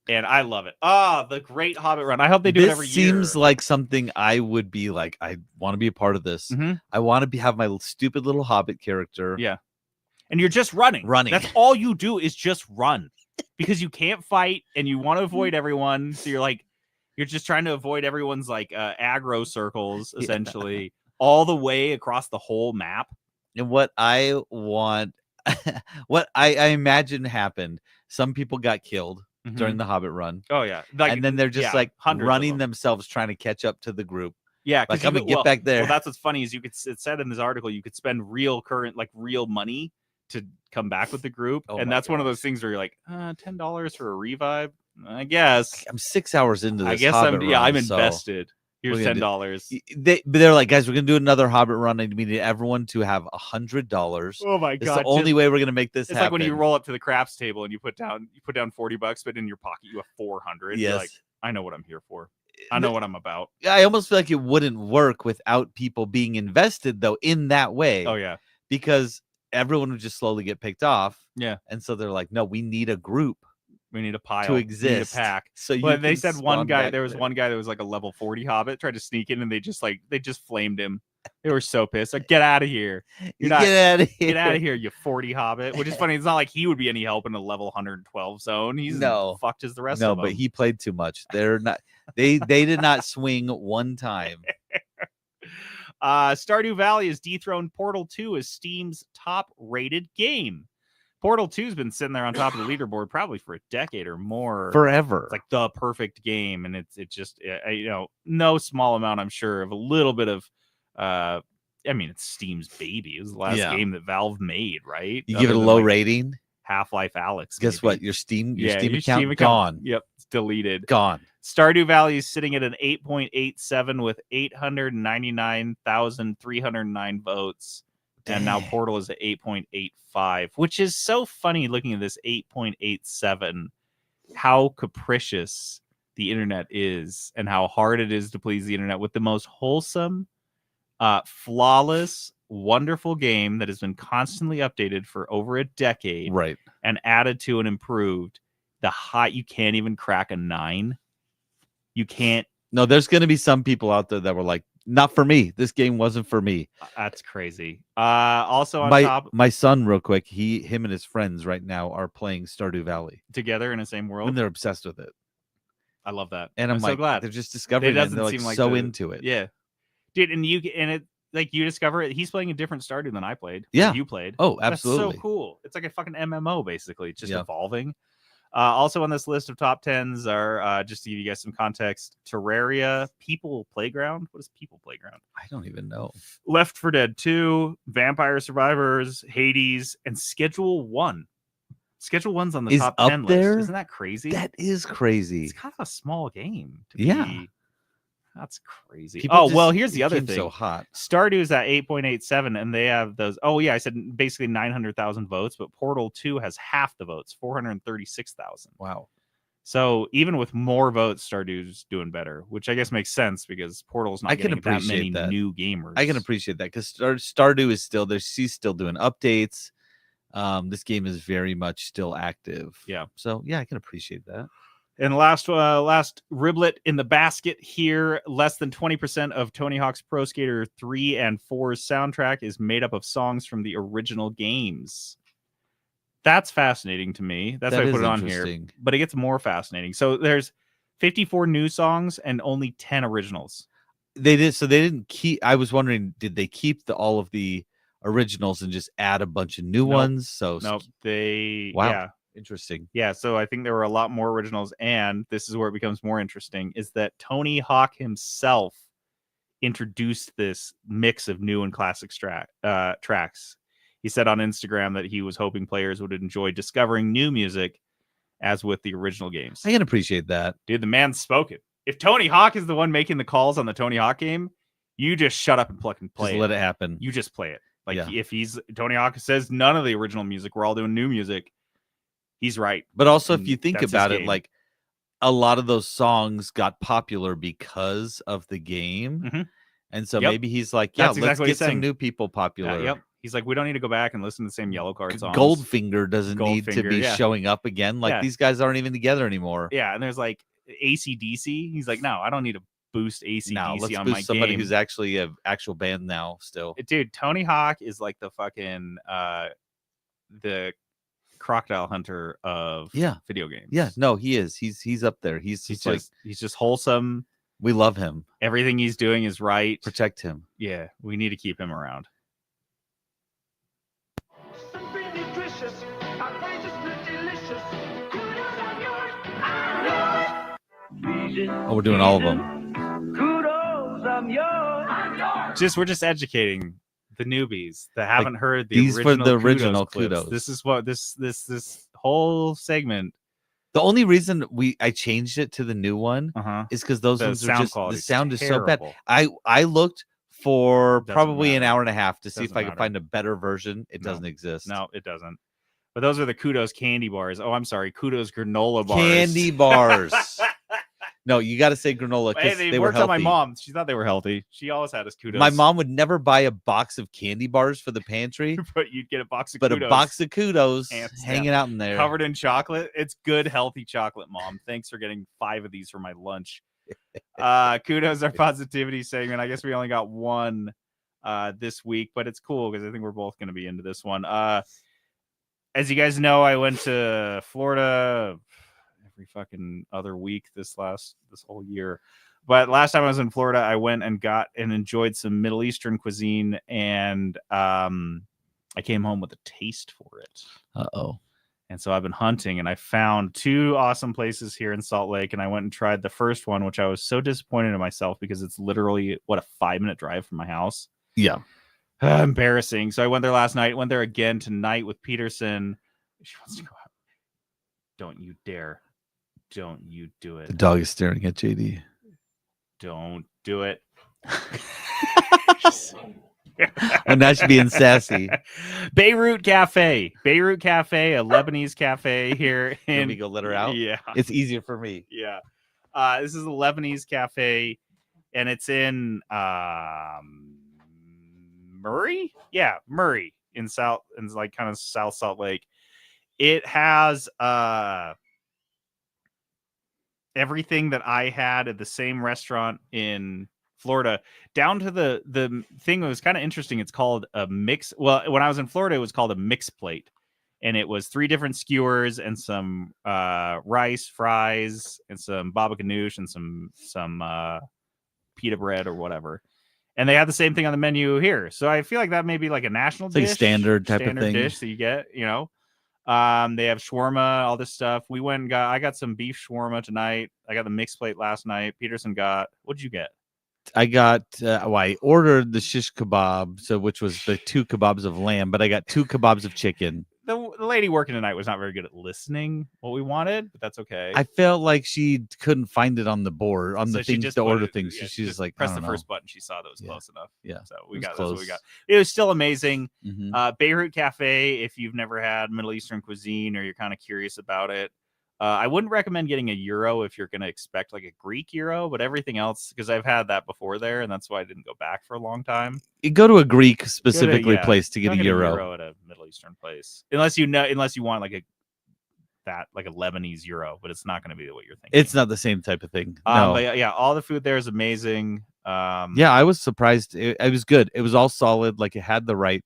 And I love it. The Great Hobbit run. I hope they do it every year. Seems like something I would be like. I want to be a part of this. Mhm. I want to have my stupid little Hobbit character. Yeah. And you're just running. That's all you do is just run because you can't fight and you want to avoid everyone. So you're just trying to avoid everyone's like aggro circles essentially all the way across the whole map. And what I want, what I imagine happened, some people got killed during the Hobbit run. Oh yeah. And then they're just like running them. themselves trying to catch up to the group. Yeah, like I'm gonna get back there. Well, that's what's funny is it said in this article you could spend real money to come back with the group, and that's one of those things where you're like, $10 for a revive, I guess. I'm 6 hours into this. I guess Hobbit run, I'm so invested. Here's $10. They're like, guys, we're gonna do another Hobbit run. I need everyone to have $100. Oh my god! It's the only way we're gonna make this happen. It's like when you roll up to the craps table and you put down $40, but in your pocket you have 400. Yes. You're like, I know what I'm here for. I know what I'm about. I almost feel like it wouldn't work without people being invested though in that way. Oh yeah, because everyone would just slowly get picked off. Yeah, and so they're like, no, we need a group. We need a pile to exist. We need a pack. So they said one guy. There was one guy that was like a level 40 Hobbit tried to sneak in, and they just flamed him. They were so pissed. Like, get out of here! Get out of here! Get out of here, you 40 Hobbit. Which is funny. It's not like he would be any help in a level 112 zone. He's fucked as the rest of them. No, but he played too much. They're not. They did not swing one time. Stardew Valley has dethroned Portal 2 as Steam's top-rated game. Portal 2 has been sitting there on top of the leaderboard probably for a decade or more. Forever. It's like the perfect game, and it's just no small amount, I'm sure, of a little bit of it's Steam's baby. It was the last game that Valve made, right? You give it a low rating? Half-Life Alyx. Guess what? Your Steam account Steam gone. Yep, it's deleted. Gone. Stardew Valley is sitting at an 8.87 with 899,309 votes. And now Portal is at 8.85, which is so funny looking at this 8.87, how capricious the internet is and how hard it is to please the internet with the most wholesome, flawless, wonderful game that has been constantly updated for over a decade. Right. And added to and improved. You can't even crack a 9. You can't. No, there's going to be some people out there that were like, not for me. This game wasn't for me. That's crazy. Also on my son, real quick, him and his friends right now are playing Stardew Valley together in the same world. And they're obsessed with it. I love that. And I'm so like, glad they're just discovering it. They're like so into it. Yeah. Dude, and you discover it. He's playing a different Stardew than I played. Yeah. You played. Oh, absolutely. That's so cool. It's like a fucking MMO, basically. It's just evolving. Also on this list of top 10s are, just to give you guys some context, Terraria, People Playground. What is People Playground? I don't even know. Left 4 Dead 2, Vampire Survivors, Hades, and Schedule 1. Schedule 1's on the top 10 there? list. Isn't that crazy? That is crazy. It's kind of a small game. That's crazy. Here's the other thing. So hot. Stardew is at 8.87, and they have those. Oh yeah, I said basically 900,000 votes, but Portal 2 has half the votes, 436,000. Wow. So even with more votes, Stardew's doing better, which I guess makes sense because Portal's not getting that many new gamers. I can appreciate that because Stardew is still there. She's still doing updates. This game is very much still active. Yeah. So yeah, I can appreciate that. And last riblet in the basket here, less than 20% of Tony Hawk's Pro Skater 3 and 4's soundtrack is made up of songs from the original games. That's fascinating to me. That's why I put it on here. But it gets more fascinating. So there's 54 new songs and only 10 originals. They didn't keep. I was wondering, did they keep all of the originals and just add a bunch of new ones? So nope. They wow. Yeah. Interesting. Yeah, so I think there were a lot more originals, and this is where it becomes more interesting, is that Tony Hawk himself introduced this mix of new and classic tracks. He said on Instagram that he was hoping players would enjoy discovering new music as with the original games. I can appreciate that. Dude, the man's spoken. If Tony Hawk is the one making the calls on the Tony Hawk game, you just shut up and play just it. Let it happen. You just play it. Like, if Tony Hawk says none of the original music, we're all doing new music, he's right. But also, if you think about it, like a lot of those songs got popular because of the game. Mm-hmm. And so maybe he's like, yeah, let's get some new people popular. Yep. He's like, we don't need to go back and listen to the same Yellow Card songs. Goldfinger doesn't need to be showing up again. Like these guys aren't even together anymore. Yeah. And there's like AC/DC. He's like, no, I don't need to boost AC/DC no, let's on boost my somebody game. who's actually an actual band now still. Dude, Tony Hawk is like the fucking the crocodile hunter of video games. Yeah, no, he is. He's up there. He's just wholesome. We love him. Everything he's doing is right. Protect him. Yeah, we need to keep him around. Oh, we're doing all of them. Kudos, I'm yours. We're just educating the newbies that haven't heard the these original for the original kudos. kudos. This is what this whole segment. The only reason I changed it to the new one is because those ones are just the sound is so bad. I looked for probably an hour and a half to see if I could find a better version. It doesn't exist. No, it doesn't. But those are the kudos candy bars. Oh, I'm sorry, kudos granola bars. Candy bars. No, you got to say granola because they worked were healthy. on my mom. She thought they were healthy. She always had us kudos. My mom would never buy a box of candy bars for the pantry, but you'd get a box of kudos. But a box of kudos hanging out in there. Covered in chocolate. It's good, healthy chocolate, Mom. Thanks for getting 5 of these for my lunch. Kudos our positivity segment. I guess we only got one this week, but it's cool because I think we're both going to be into this one. As you guys know, I went to Florida every fucking other week this whole year. But last time I was in Florida, I went and enjoyed some Middle Eastern cuisine, and I came home with a taste for it. Uh-oh. And so I've been hunting, and I found 2 awesome places here in Salt Lake, and I went and tried the first one, which I was so disappointed in myself because it's literally, a 5-minute drive from my house? Yeah. Embarrassing. So I went there last night, went there again tonight with Peterson. She wants to go out. Don't you dare. Don't you do it. The dog is staring at JD. Don't do it. Oh, now she's being sassy. Beirut Cafe, a Lebanese cafe here. Can we go let her out? Yeah. It's easier for me. Yeah. This is a Lebanese cafe, and it's in Murray? Yeah, Murray in South Salt Lake. It has everything that I had at the same restaurant in Florida, down to the thing that was kind of interesting. It's called a mix. Well, when I was in Florida, it was called a mix plate, and it was 3 different skewers and some rice, fries, and some baba ganoush and some pita bread or whatever. And they had the same thing on the menu here. So I feel like that may be like a national dish, like standard type of thing. Dish that you get, They have shawarma, all this stuff. We went and I got some beef shawarma tonight. I got the mixed plate last night. Peterson what did you get? I got, I ordered the shish kebab, which was the 2 kebabs of lamb, but I got 2 kebabs of chicken. The lady working tonight was not very good at listening what we wanted, but that's okay. I felt like she couldn't find it on the board, on the things to order things. So she's just like, press the first button. She saw that was close enough. Yeah. So that's what we got. It was still amazing. Mm-hmm. Beirut Cafe, if you've never had Middle Eastern cuisine or you're kind of curious about it, I wouldn't recommend getting a gyro if you're going to expect like a Greek gyro, but everything else, because I've had that before there, and that's why I didn't go back for a long time. You go to a Greek specifically place to get a gyro. At a Middle Eastern place, unless you want like a Lebanese gyro, but it's not going to be what you're thinking. It's not the same type of thing. No. But yeah, all the food there is amazing. Yeah, I was surprised. It was good. It was all solid. Like it had the right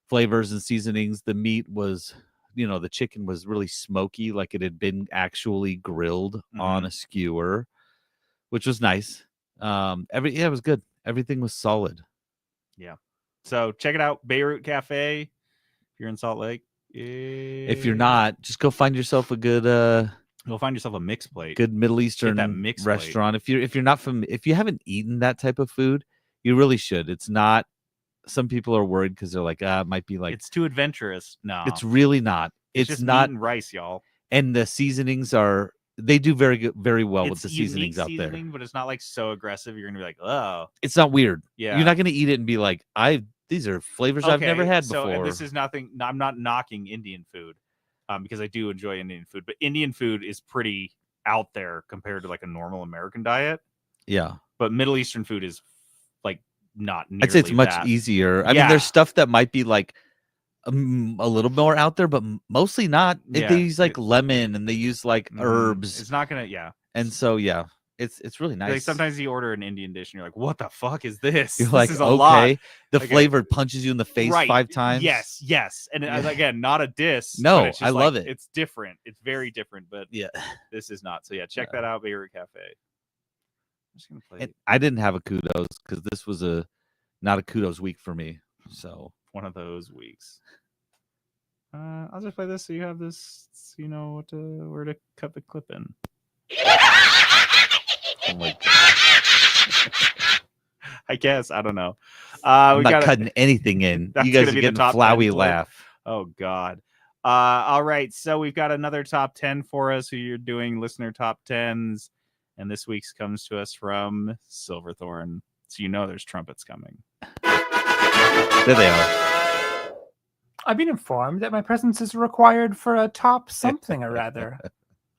flavors and seasonings. The meat was, the chicken was really smoky, like it had been actually grilled on a skewer, which was nice. It was good. Everything was solid. Yeah. So check it out, Beirut Cafe. If you're in Salt Lake. If you're not, just go find yourself a good Go find yourself a mixed plate. Good Middle Eastern restaurant. Plate. If you haven't eaten that type of food, you really should. It's not. Some people are worried because they're like, it might be like it's too adventurous. No, it's really not. It's just not meat and rice, y'all. And the seasonings they do very well with the seasonings out there. But it's not like so aggressive. You're gonna be like, oh, it's not weird. Yeah, you're not gonna eat it and be like, these are flavors I've never had before. And this is nothing. I'm not knocking Indian food, because I do enjoy Indian food, but Indian food is pretty out there compared to like a normal American diet. Yeah, but Middle Eastern food is like not nearly I'd say it's much that. easier. I mean, there's stuff that might be like a little more out there, but mostly not. They use like lemon and they use like herbs. It's not gonna, And so it's really nice. Like sometimes you order an Indian dish and you're like, what the fuck is this? You're this like, is a lot. The flavor punches you in the face 5 times. Yes. And again, not a diss. No, I love it. It's different. It's very different, but this is not. So check that out, Beirut Cafe. I'm just gonna play it. I didn't have a kudos because this was not a kudos week for me. So one of those weeks. I'll just play this so you have this, so you know where to cut the clip in. Oh my God. I guess I don't know. I'm not cutting anything in. You guys are getting a flowy laugh. Oh God. All right. So we've got another top 10 for us. Who you're doing listener top 10s, and this week's comes to us from Silverthorne. So there's trumpets coming. There they are. I've been informed that my presence is required for a top something or rather.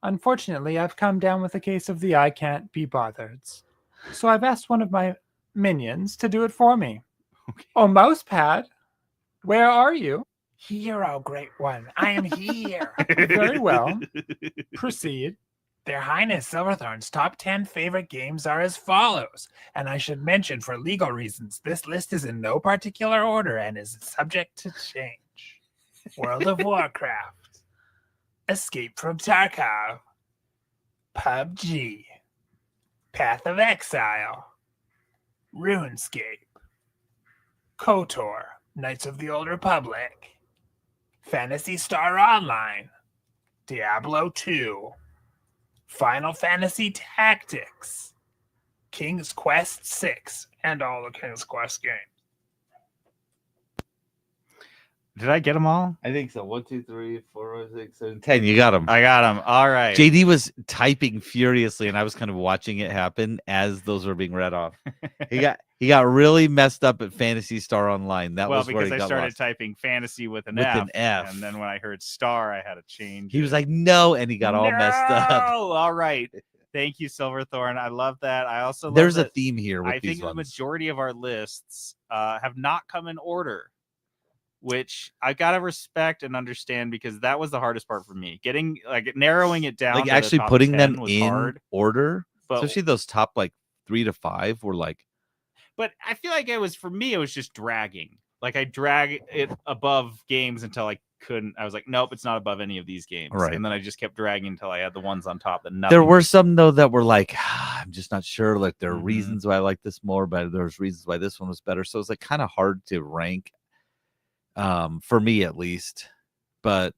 Unfortunately, I've come down with a case of the I can't be bothered. So I've asked one of my minions to do it for me. Okay. Oh, Mousepad, where are you? Here, oh great one. I am here. Very well. Proceed. Their Highness Silverthorne's top 10 favorite games are as follows. And I should mention, for legal reasons, this list is in no particular order and is subject to change. World of Warcraft, Escape from Tarkov, PUBG, Path of Exile, RuneScape, KOTOR, Knights of the Old Republic, Phantasy Star Online, Diablo 2, Final Fantasy Tactics, King's Quest 6, and all the King's Quest games. Did I get them all? I think so. 1, 2, 3, 4, 5, 6, 7, 10. You got them. I got them. All right. JD was typing furiously, and I was kind of watching it happen as those were being read off. He got really messed up at Phantasy Star Online. That was where he because I got started lost. typing fantasy with an F, and then when I heard star, I had to change. He was like, "No," and he got all messed up. Oh, all right. Thank you, Silverthorne. I love that. I also love there's a theme here. With I think the majority of our lists have not come in order, which I gotta respect and understand because that was the hardest part for me. Getting narrowing it down, like actually putting them in hard, order, but, especially those top 3 to 5 were like. But I feel like it was just dragging. Like I drag it above games until I couldn't. I was like, nope, it's not above any of these games. Right. And then I just kept dragging until I had the ones on top that nothing. There were some though that were like, I'm just not sure. Like there are reasons why I like this more, but there's reasons why this one was better. So it's like kind of hard to rank. For me at least, but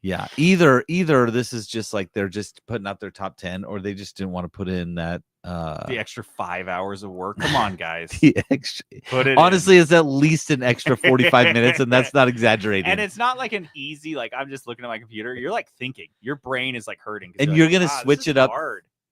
yeah, either this is just like they're just putting out their top 10, or they just didn't want to put in that the extra 5 hours of work. Come on, guys. The extra, honestly, it's at least an extra 45 minutes, and that's not exaggerating. And it's not like an easy I'm just looking at my computer. You're thinking, your brain is hurting, and you're gonna switch it up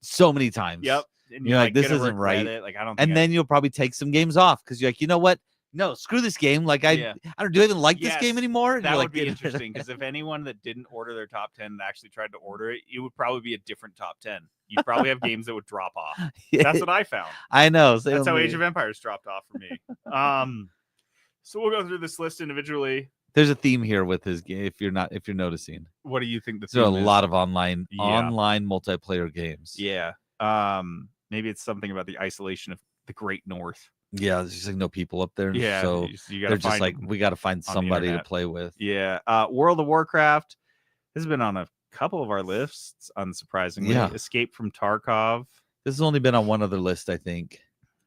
so many times. Yep. And you're like, this isn't right. I don't. And then you'll probably take some games off because you're like, you know what? No, screw this game. I don't do I even like this game anymore. And that would be interesting because if anyone that didn't order their top 10 actually tried to order it, it would probably be a different top 10. You'd probably have games that would drop off. That's what I found. I know. That's how Age of Empires dropped off for me. So we'll go through this list individually. There's a theme here with his game. If you're noticing, What do you think the there are a theme is? lot of online Yeah. multiplayer games. Yeah. Maybe it's something about the isolation of the Great North. Yeah, there's just like no people up there. Yeah. So You gotta they're just find like, them we got to find on the somebody to internet. play with. Yeah. World of Warcraft has been on a couple of our lists, unsurprisingly. Yeah. Escape from Tarkov, This has only been on one other list, I think.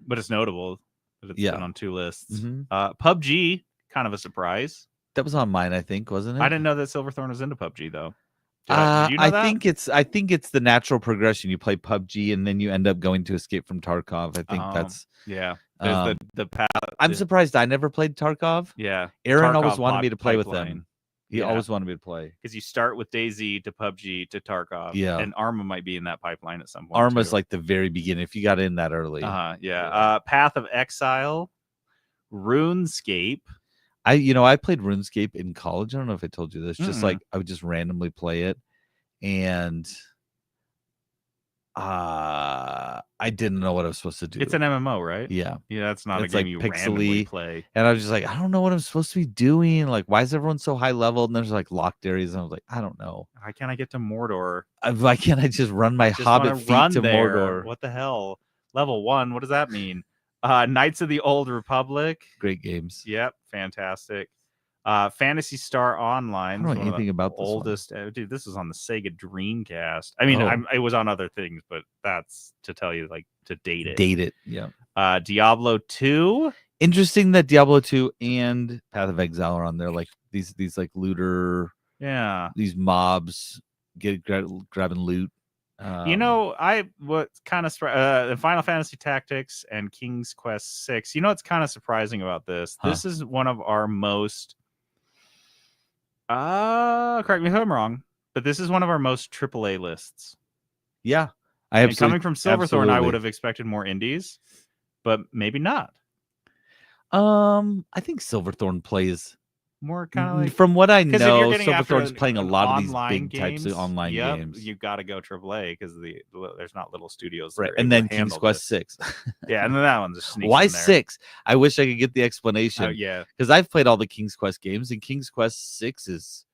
but it's notable that it's Yeah. been on 2 lists. Mhm. PUBG, kind of a surprise. That was on mine, I think, wasn't it? I didn't know that Silverthorne was into PUBG though. Did you know I that? think it's the natural progression. You play PUBG and then you end up going to Escape from Tarkov. I think that's yeah. There's the path. I'm surprised I never played Tarkov. Yeah. Aaron Tarkov always wanted me to play with pipeline. them. He Yeah. always wanted me to play. Because you start with DayZ to PUBG to Tarkov. Yeah. And Arma might be in that pipeline at some point. Arma's too. like the very beginning. If you got in that early. Yeah. Yeah. Path of Exile, RuneScape. I played RuneScape in college. I don't know if I told you this. Just Mm-mm. like I would just randomly play it. And I didn't know what I was supposed to do. It's an MMO, right? Yeah. Yeah, that's not It's a game like you pixely, randomly play. And I was just like, I don't know what I'm supposed to be doing. Like, why is everyone so high level? And there's like locked areas. And I was like, I don't know. Why can't I get to Mordor? Why can't I just run my Just Hobbit wanna feet run to there. Mordor? What the hell? Level 1. What does that mean? Knights of the Old Republic. Great games. Yep, fantastic. Phantasy Star Online. I don't know is one of anything the about this one. oldest. Dude, this was on the Sega Dreamcast. I mean, Oh. it was on other things, but that's to tell you, like, to date it. Date it. Yeah. Diablo 2. Interesting that Diablo 2 and Path of Exile are on there. Like these like looter, Yeah. these mobs grabbing loot. What's kind of Final Fantasy Tactics and King's Quest 6. You know what's kind of surprising about this? Huh. This is one of our most correct me if I'm wrong, but this is one of our most AAA lists. Yeah. I And absolutely coming from Silverthorne, I would have expected more indies, but maybe not. I think Silverthorne plays More kind of like, from what I 'cause if know, you're getting after Silverthorne's playing a an lot of these online big types of games, online yep, games. You got to go AAA because there's not little studios, that Right. are And able then to King's handle Quest this. 6. Yeah, and then that one's just sneaks Why in there. 6? I wish I could get the explanation. Yeah, Because I've played all the King's Quest games, and King's Quest 6 is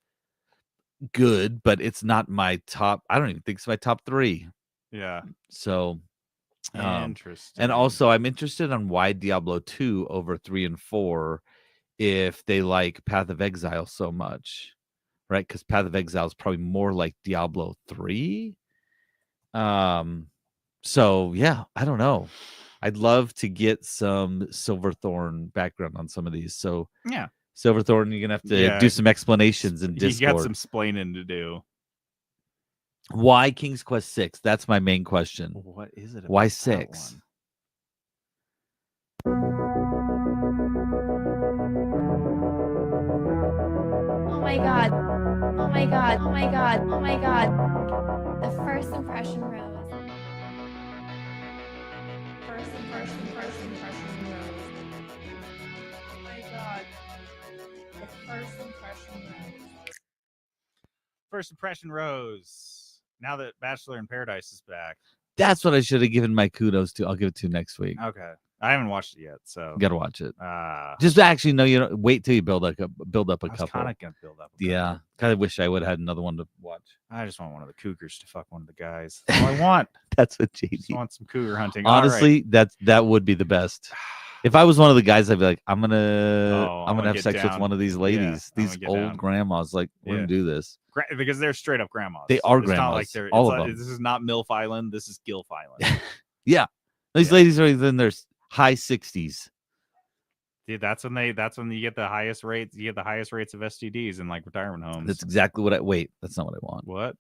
good, but it's not my top. I don't even think it's my top 3. yeah. So, Interesting. and also I'm interested on why Diablo 2 over 3 and 4 if they like Path of Exile so much, right? Because Path of Exile is probably more like Diablo 3. So yeah, I don't know. I'd love to get some Silverthorne background on some of these. So yeah, Silverthorne, you're gonna have to do some explanations in you Discord. got some splaining to do. Why King's Quest 6? That's my main question. What is it? Why about that 6? one? Oh my god. Oh my god. Oh my god. Oh my god. The first impression rose. First impression rose. Oh my god. The first impression rose. First impression rose. Now that Bachelor in Paradise is back. That's what I should have given my kudos to. I'll give it to you next week. Okay, I haven't watched it yet, so You gotta watch it. I Just actually, no, you know, wait till you build up a was couple. kind of gonna build up. a Yeah, couple. kind of wish I would have had another one to watch. I just want one of the cougars to fuck one of the guys. That's all I want. That's what Just JD. want some cougar hunting. All right. Honestly, that would be the best. If I was one of the guys, I'd be like, I'm gonna I'm gonna have get sex with down. one of these ladies, I'm these gonna get old down. grandmas. Like, we're Yeah. gonna do this. Because they're straight up grandmas. They are It's not like grandmas, they're all it's of not- them. This is not MILF Island. This is Gilf Island. Yeah, these Yeah. ladies are in their high 60s. Dude, that's when you get the highest rates. You get the highest rates of STDs in like retirement homes. That's exactly what I wait. That's not what I want. What?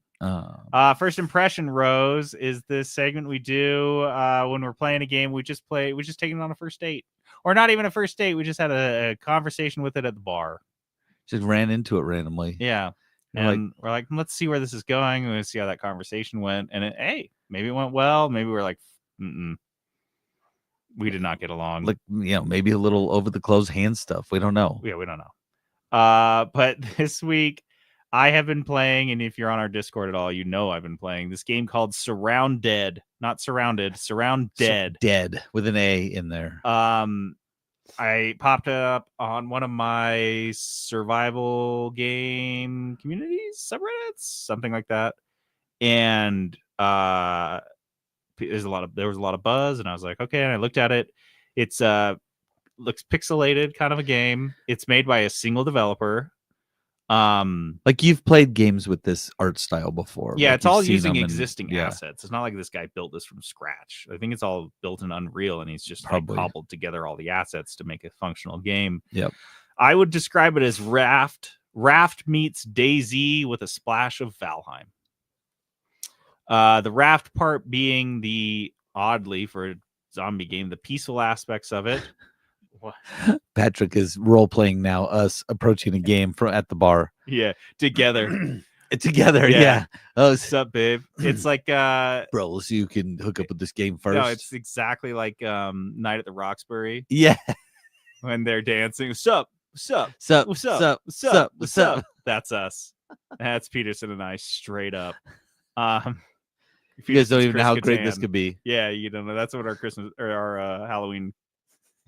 First impression rose is this segment we do when we're playing a game. We just taken it on a first date, or not even a first date. We just had a conversation with it at the bar. Just ran into it randomly. Yeah, You're and we're like, let's see where this is going. Let's see how that conversation went. And hey, maybe it went well. Maybe we're like, we did not get along. Like, maybe a little over the clothes hand stuff. We don't know. Yeah, we don't know. But this week I have been playing, and if you're on our Discord at all, you know I've been playing this game called Surround Dead. Not Surrounded, Surround Dead. Dead with an A in there. I popped up on one of my survival game communities, subreddits, something like that. And there was a lot of buzz, and I was like, okay. And I looked at it. It's looks pixelated, kind of a game. It's made by a single developer. Like you've played games with this art style before. Yeah, like it's all you've seen using them and- existing yeah. assets. It's not like this guy built this from scratch. I think it's all built in Unreal, and he's just like, Probably. cobbled together all the assets to make a functional game. Yep. I would describe it as Raft meets DayZ with a splash of Valheim. The Raft part being the, oddly for a zombie game, the peaceful aspects of it. Patrick is role playing now, us approaching a game from at the bar. Yeah, together. Together, Yeah. yeah. Oh, What's up, babe? It's like bro, so you can hook up with this game first. no, it's exactly like Night at the Roxbury yeah. when they're dancing. What's up? What's up? Sup, What's up? sup, What's up? sup, What's what's up? up? That's us. That's Peterson and I straight up. You guys don't Peterson's even know how Chris great this Kattan. could be. Yeah, you don't know. That's what our Christmas or our Halloween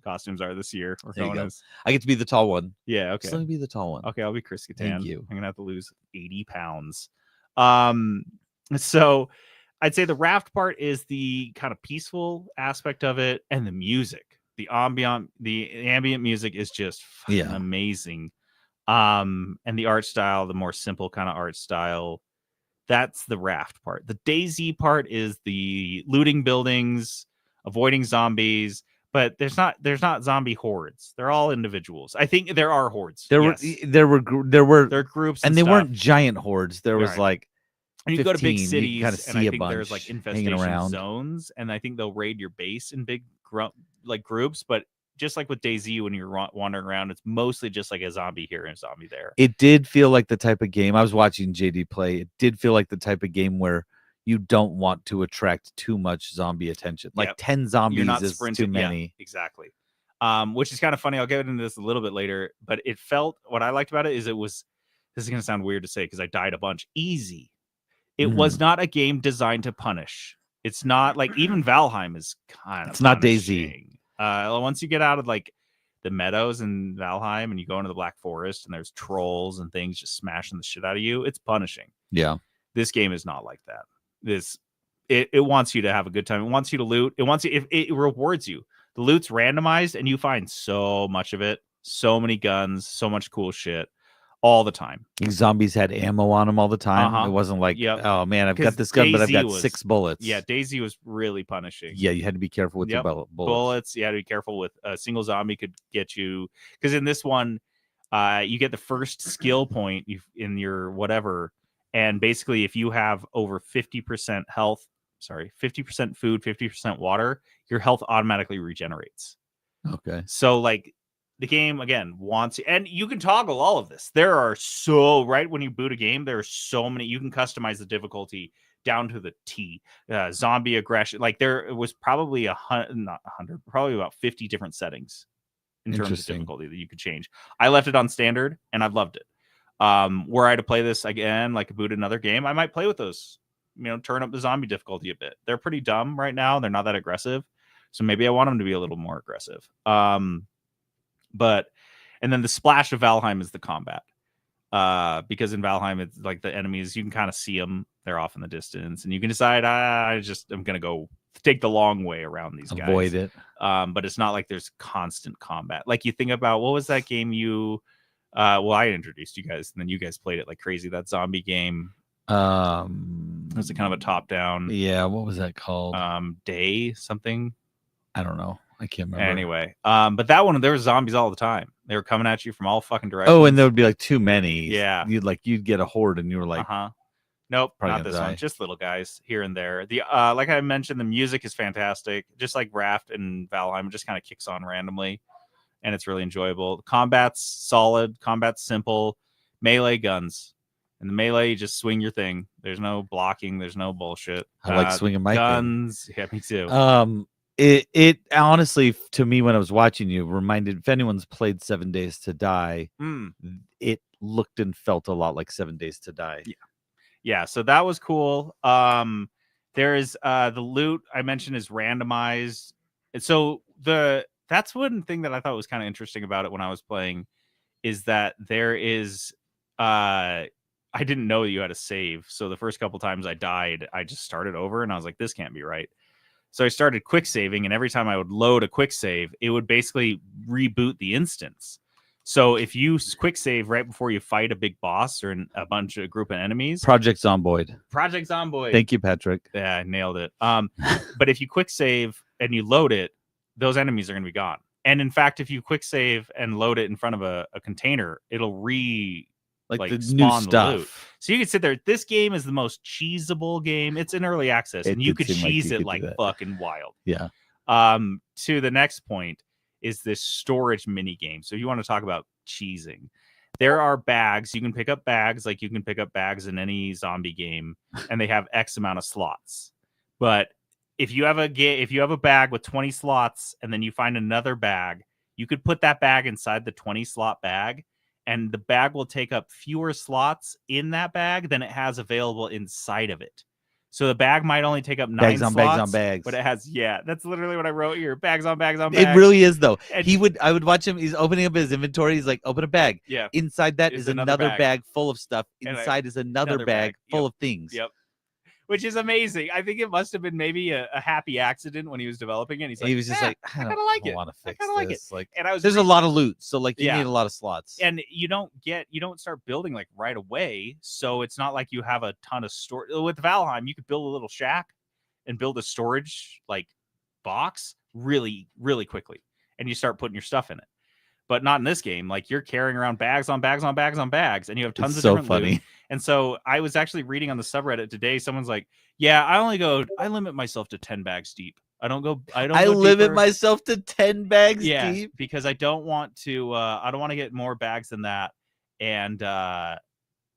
costumes are this year. We're There you going go. as I get to be the tall one. yeah. Okay. Just let me be the tall one. Okay, I'll be Chris Kattan. Thank you. I'm gonna have to lose 80 pounds. So I'd say the Raft part is the kind of peaceful aspect of it, and the music, the ambient music is just fucking Yeah. amazing. And the art style, the more simple kind of art style, that's the Raft part. The DayZ part is the looting buildings, avoiding zombies. But there's not zombie hordes. They're all individuals. I think there are hordes. There yes. there were They're groups, and they stuff. weren't giant hordes. There was Right. like And you go to big 15, you cities, kinda and see I a think there's like bunch hanging infestation around. zones, and I think they'll raid your base in big groups. But just like with DayZ, when you're wandering around, it's mostly just like a zombie here and a zombie there. it did feel like the type of game. I was watching JD play. It did feel like the type of game where you don't want to attract too much zombie attention. Like Yep. 10 You're zombies not is sprinting. too many. Yeah, exactly. Which is kind of funny. I'll get into this a little bit later, but it felt, what I liked about it is this is going to sound weird to say because I died a bunch, easy. It was not a game designed to punish. It's not like even Valheim is kind of It's not DayZ. punishing. Once you get out of like the meadows in Valheim and you go into the Black Forest and there's trolls and things just smashing the shit out of you, it's punishing. Yeah. This game is not like that. It wants you to have a good time. It wants you to loot. It wants you. It rewards you. The loot's randomized, and you find so much of it. So many guns, so much cool shit, all the time. Zombies had ammo on them all the time. Uh-huh. It wasn't like, Yep. oh man, I've 'Cause got this gun, but I've DayZ got was- 6 bullets. Yeah, DayZ was really punishing. Yeah, you had to be careful with Yep. your bullets. Bullets. You had to be careful with a single zombie could get you, because in this one, you get the first skill point in your whatever, and basically if you have over 50% health, 50% food, 50% water, your health automatically regenerates. Okay. So like the game again wants, and you can toggle all of this. There are so right when you boot a game, there are so many. You can customize the difficulty down to the T. Zombie aggression, like there was probably not 100, probably about 50 different settings in terms of Interesting. difficulty that you could change. I left it on standard, and I've loved it. Were I to play this again, like boot another game, I might play with those. Turn up the zombie difficulty a bit. They're pretty dumb right now. They're not that aggressive. So maybe I want them to be a little more aggressive. But and then the splash of Valheim is the combat. Because in Valheim, it's like the enemies, you can kind of see them. They're off in the distance, and you can decide, I'm going to go take the long way around these guys. Avoid it. But it's not like there's constant combat. Like you think about, what was that game I introduced you guys, and then you guys played it like crazy. That zombie game. It was kind of a top down. Yeah, what was that called? Day something. I don't know. I can't remember. Anyway, but that one, there were zombies all the time. They were coming at you from all fucking directions. Oh, and there would be like too many. Yeah. You'd get a horde, and you were like, Nope, probably not gonna this one. die. Just little guys here and there. The like I mentioned, the music is fantastic. Just like Raft and Valheim, it just kind of kicks on randomly, and it's really enjoyable. The combat's solid. Combat's simple. Melee guns. And the melee, you just swing your thing. There's no blocking. There's no bullshit. I like swinging my thing. guns. Yeah, me too. It honestly, to me, when I was watching you, reminded, if anyone's played 7 Days to Die, it looked and felt a lot like 7 Days to Die. Yeah, so that was cool. There is the loot I mentioned is randomized. And so the that's one thing that I thought was kind of interesting about it when I was playing, is that there is I didn't know you had a save. So the first couple times I died, I just started over and I was like, this can't be right. So I started quick saving, and every time I would load a quick save, it would basically reboot the instance. So if you quick save right before you fight a big boss or a bunch of group of enemies, Project Zomboid. Thank you, Patrick. Yeah, I nailed it. But if you quick save and you load it, those enemies are going to be gone. And in fact, if you quick save and load it in front of a container, it'll like the spawn new the stuff. loot. So you can sit there. This game is the most cheesable game. It's in early access, and you could cheese it like fucking wild. Yeah. To the next point is this storage mini game. So you want to talk about cheesing. There are bags. You can pick up bags, like you can pick up bags in any zombie game, and they have X amount of slots. But if you have a bag with 20 slots and then you find another bag, you could put that bag inside the 20 slot bag, and the bag will take up fewer slots in that bag than it has available inside of it. So the bag might only take up 9 bags slots, on bags on bags. but it has, that's literally what I wrote here. Bags on bags on bags. It really is, though. And I would watch him. He's opening up his inventory. He's like, open a bag. Yeah. Inside that is another bag full of stuff. And Inside is another bag full of things. Yep. Which is amazing. I think it must have been maybe a happy accident when he was developing it. He was just like, I kind of like it. want to fix I like it. this. Like, and I was there's a lot of loot, so like you need a lot of slots. And you don't start building like right away, so it's not like you have a ton of storage. With Valheim, you could build a little shack and build a storage like box really, really quickly, and you start putting your stuff in it. But not in this game. Like, you're carrying around bags on bags on bags on bags, and you have tons of different funny. loot. And so I was actually reading on the subreddit today. Someone's like, "Yeah, I limit myself to 10 bags deep. I limit myself to 10 bags deep because I don't want to get more bags than that, and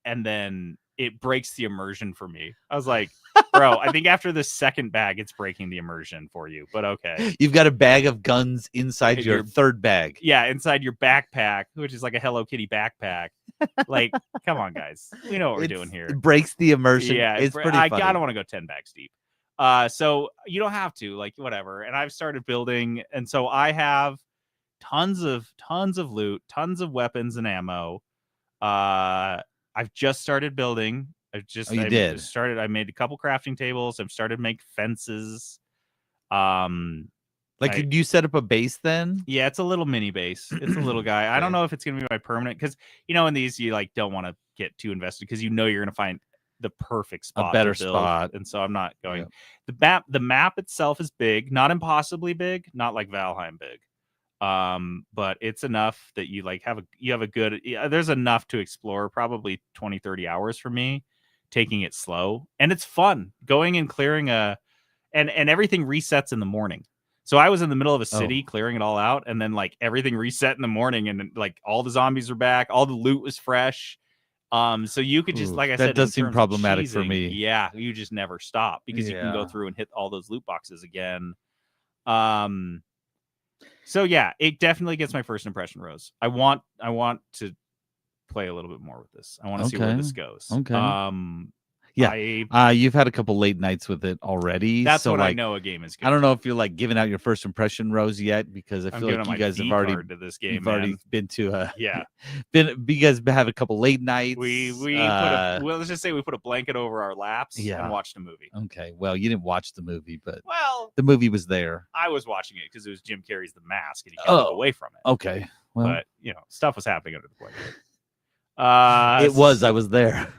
then it breaks the immersion for me." I was like, bro, I think after the second bag, it's breaking the immersion for you, but okay. You've got a bag of guns inside your third bag. Yeah, inside your backpack, which is like a Hello Kitty backpack. Like, come on, guys. We know what we're doing here. It breaks the immersion. Yeah, it's pretty funny. I don't want to go 10 bags deep. So you don't have to, like, whatever. And I've started building, and so I have tons of loot, tons of weapons and ammo. I've just started building. I made a couple crafting tables. I've started to make fences. Could you set up a base then? Yeah, it's a little mini base. It's a little guy. I don't know if it's gonna be my permanent, because in these you like don't want to get too invested because you're gonna find the perfect spot, a better to build, spot, and so I'm not going. Yeah. The map itself is big, not impossibly big, not like Valheim big. But it's enough that you like have a good. There's enough to explore. Probably 20-30 hours for me, taking it slow, and it's fun going and clearing and everything resets in the morning. So I was in the middle of a city clearing it all out, and then like everything reset in the morning, and like all the zombies are back, all the loot was fresh. So you could just, like I said, that does seem problematic for me. Yeah, you just never stop because you can go through and hit all those loot boxes again. So yeah, it definitely gets my first impression rose. I want to play a little bit more with this. I want to see where this goes. Okay. You've had a couple late nights with it already. That's so when like, I know a game is good. I don't know if you're like giving out your first impression rose yet, because I feel like you guys have already to this game. You've already been to you guys have a couple late nights. Let's just say we put a blanket over our laps and watched a movie. Okay, well, you didn't watch the movie, but the movie was there. I was watching it because it was Jim Carrey's The Mask, and he can't look away from it. Okay, well, but stuff was happening under the blanket. It was. I was there.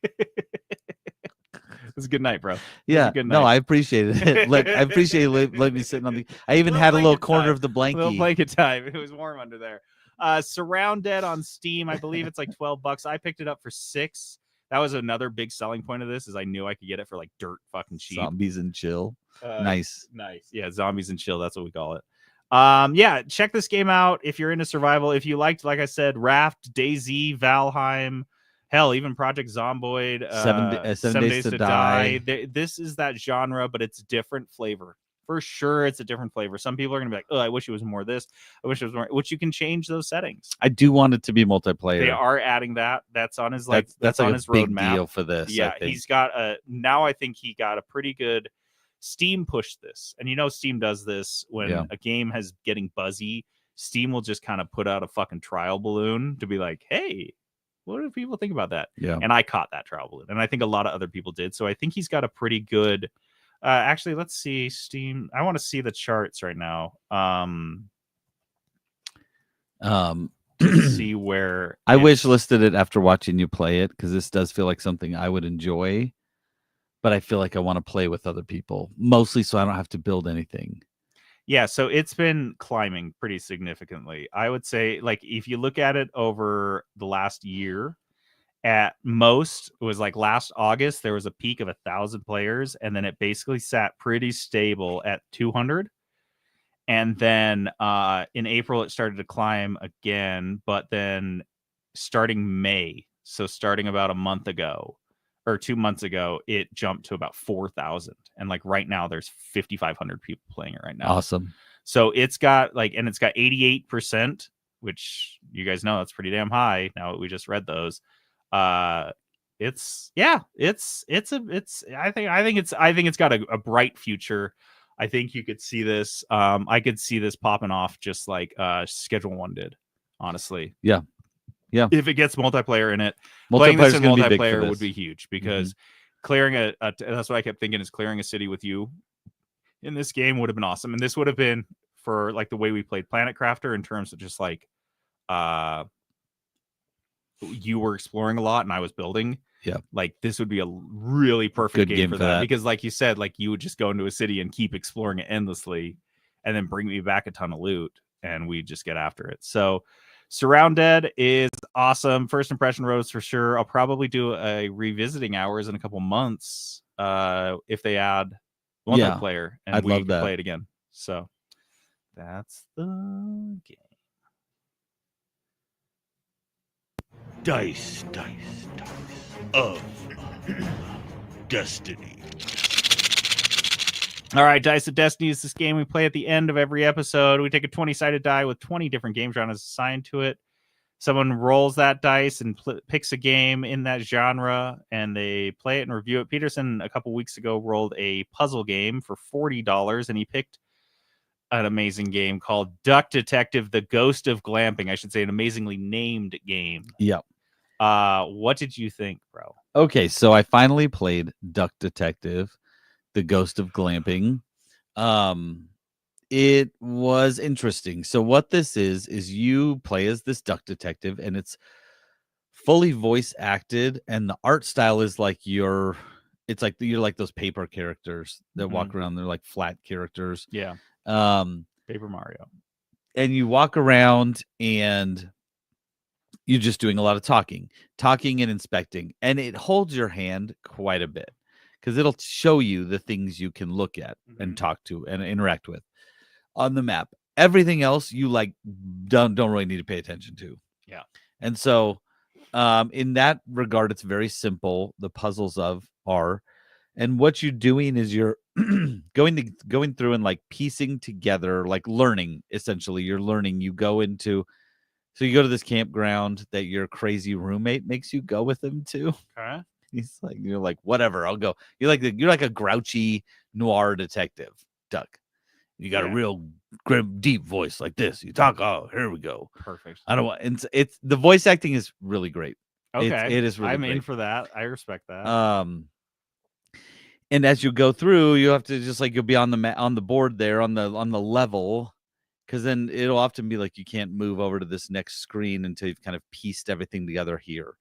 It was a good night, bro. Yeah, good night. No, I appreciated it. I appreciate letting me sit on the. I even had a little corner of the blanket. Little blanket time. It was warm under there. Surround Dead on Steam. I believe it's like $12. I picked it up for $6. That was another big selling point of this, is I knew I could get it for like dirt fucking cheap. Zombies and chill. Nice. Yeah, Zombies and Chill. That's what we call it. Check this game out if you're into survival. If you liked, like I said, Raft, DayZ, Valheim. Hell, even Project Zomboid, 7 Days to Die. This is that genre, but it's different flavor. For sure, it's a different flavor. Some people are going to be like, oh, I wish it was more of this. I wish it was more, which you can change those settings. I do want it to be multiplayer. They are adding that. That's on his that's on like his a big roadmap. deal for this. Yeah, he's got now I think he got a pretty good Steam pushed this, and Steam does this when a game has getting buzzy. Steam will just kind of put out a fucking trial balloon to be like, hey, what do people think about that? Yeah. And I caught that trial balloon, and I think a lot of other people did. So I think he's got a pretty good. Actually, let's see Steam. I want to see the charts right now. See where I wish listed it after watching you play it, because this does feel like something I would enjoy, but I feel like I want to play with other people, mostly so I don't have to build anything. Yeah, so it's been climbing pretty significantly. I would say, like, if you look at it over the last year, at most, it was like last August, there was a peak of 1,000 players, and then it basically sat pretty stable at 200. And then in April, it started to climb again, but then starting May, so starting about a month ago or 2 months ago, it jumped to about 4,000. And like right now, there's 5,500 people playing it right now. Awesome. So it's got it's got 88%, which you guys know that's pretty damn high. Now that we just read those, I think it's got a bright future. I think you could see this. I could see this popping off just like Schedule 1 did, honestly. Yeah. If it gets multiplayer in it, playing this in multiplayer would be huge, because clearing that's what I kept thinking, is clearing a city with you in this game would have been awesome. And this would have been, for like the way we played Planet Crafter, in terms of just like you were exploring a lot and I was building. Yeah. Like this would be a really perfect Good game for that. Because like you said, like you would just go into a city and keep exploring it endlessly and then bring me back a ton of loot and we just get after it. So Surrounded is awesome. First impression roads for sure. I'll probably do a revisiting hours in a couple months if they add multiplayer and I'd we love can that. play it again. So that's the game. Dice of Destiny. All right, Dice of Destiny is this game we play at the end of every episode. We take a 20-sided die with 20 different game genres assigned to it. Someone rolls that dice and picks a game in that genre, and they play it and review it. Peterson, a couple weeks ago, rolled a puzzle game for $40, and he picked an amazing game called Duck Detective: The Ghost of Glamping. I should say an amazingly named game. Yep. What did you think, bro? Okay, so I finally played Duck Detective: The Ghost of Glamping. It was interesting. So what this is you play as this duck detective, and it's fully voice acted, and the art style is like you're like those paper characters that walk around. They're like flat characters. Yeah. Paper Mario. And you walk around and you're just doing a lot of talking and inspecting, and it holds your hand quite a bit because it'll show you the things you can look at and talk to and interact with on the map. Everything else you like don't really need to pay attention to. Yeah. And so in that regard, it's very simple. The puzzles are, and what you're doing is you're going through and like piecing together, like learning. Essentially, you're learning. You go to this campground that your crazy roommate makes you go with him to. Okay. He's like, you're like, whatever, I'll go. You're like a grouchy noir detective, Duck. You got a real grim, deep voice like this. You talk. Oh, here we go. Perfect. I don't want. It's the voice acting is really great. Okay, it is really. I'm great. in for that. I respect that. And as you go through, you have to just like you'll be on the board there on the level, because then it'll often be like you can't move over to this next screen until you've kind of pieced everything together here.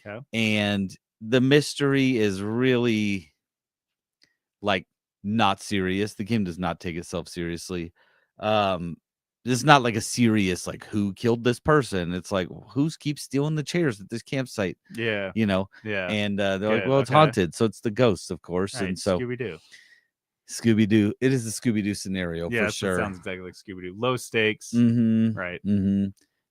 Okay. And the mystery is really like not serious. The game does not take itself seriously. It's not like a serious like who killed this person. It's like who keeps stealing the chairs at this campsite. Yeah. Yeah. And they're like, well, it's haunted, so it's the ghosts, of course. Right. And so Scooby-Doo. It is the Scooby-Doo scenario for sure. It sounds exactly like Scooby-Doo. Low stakes. Right.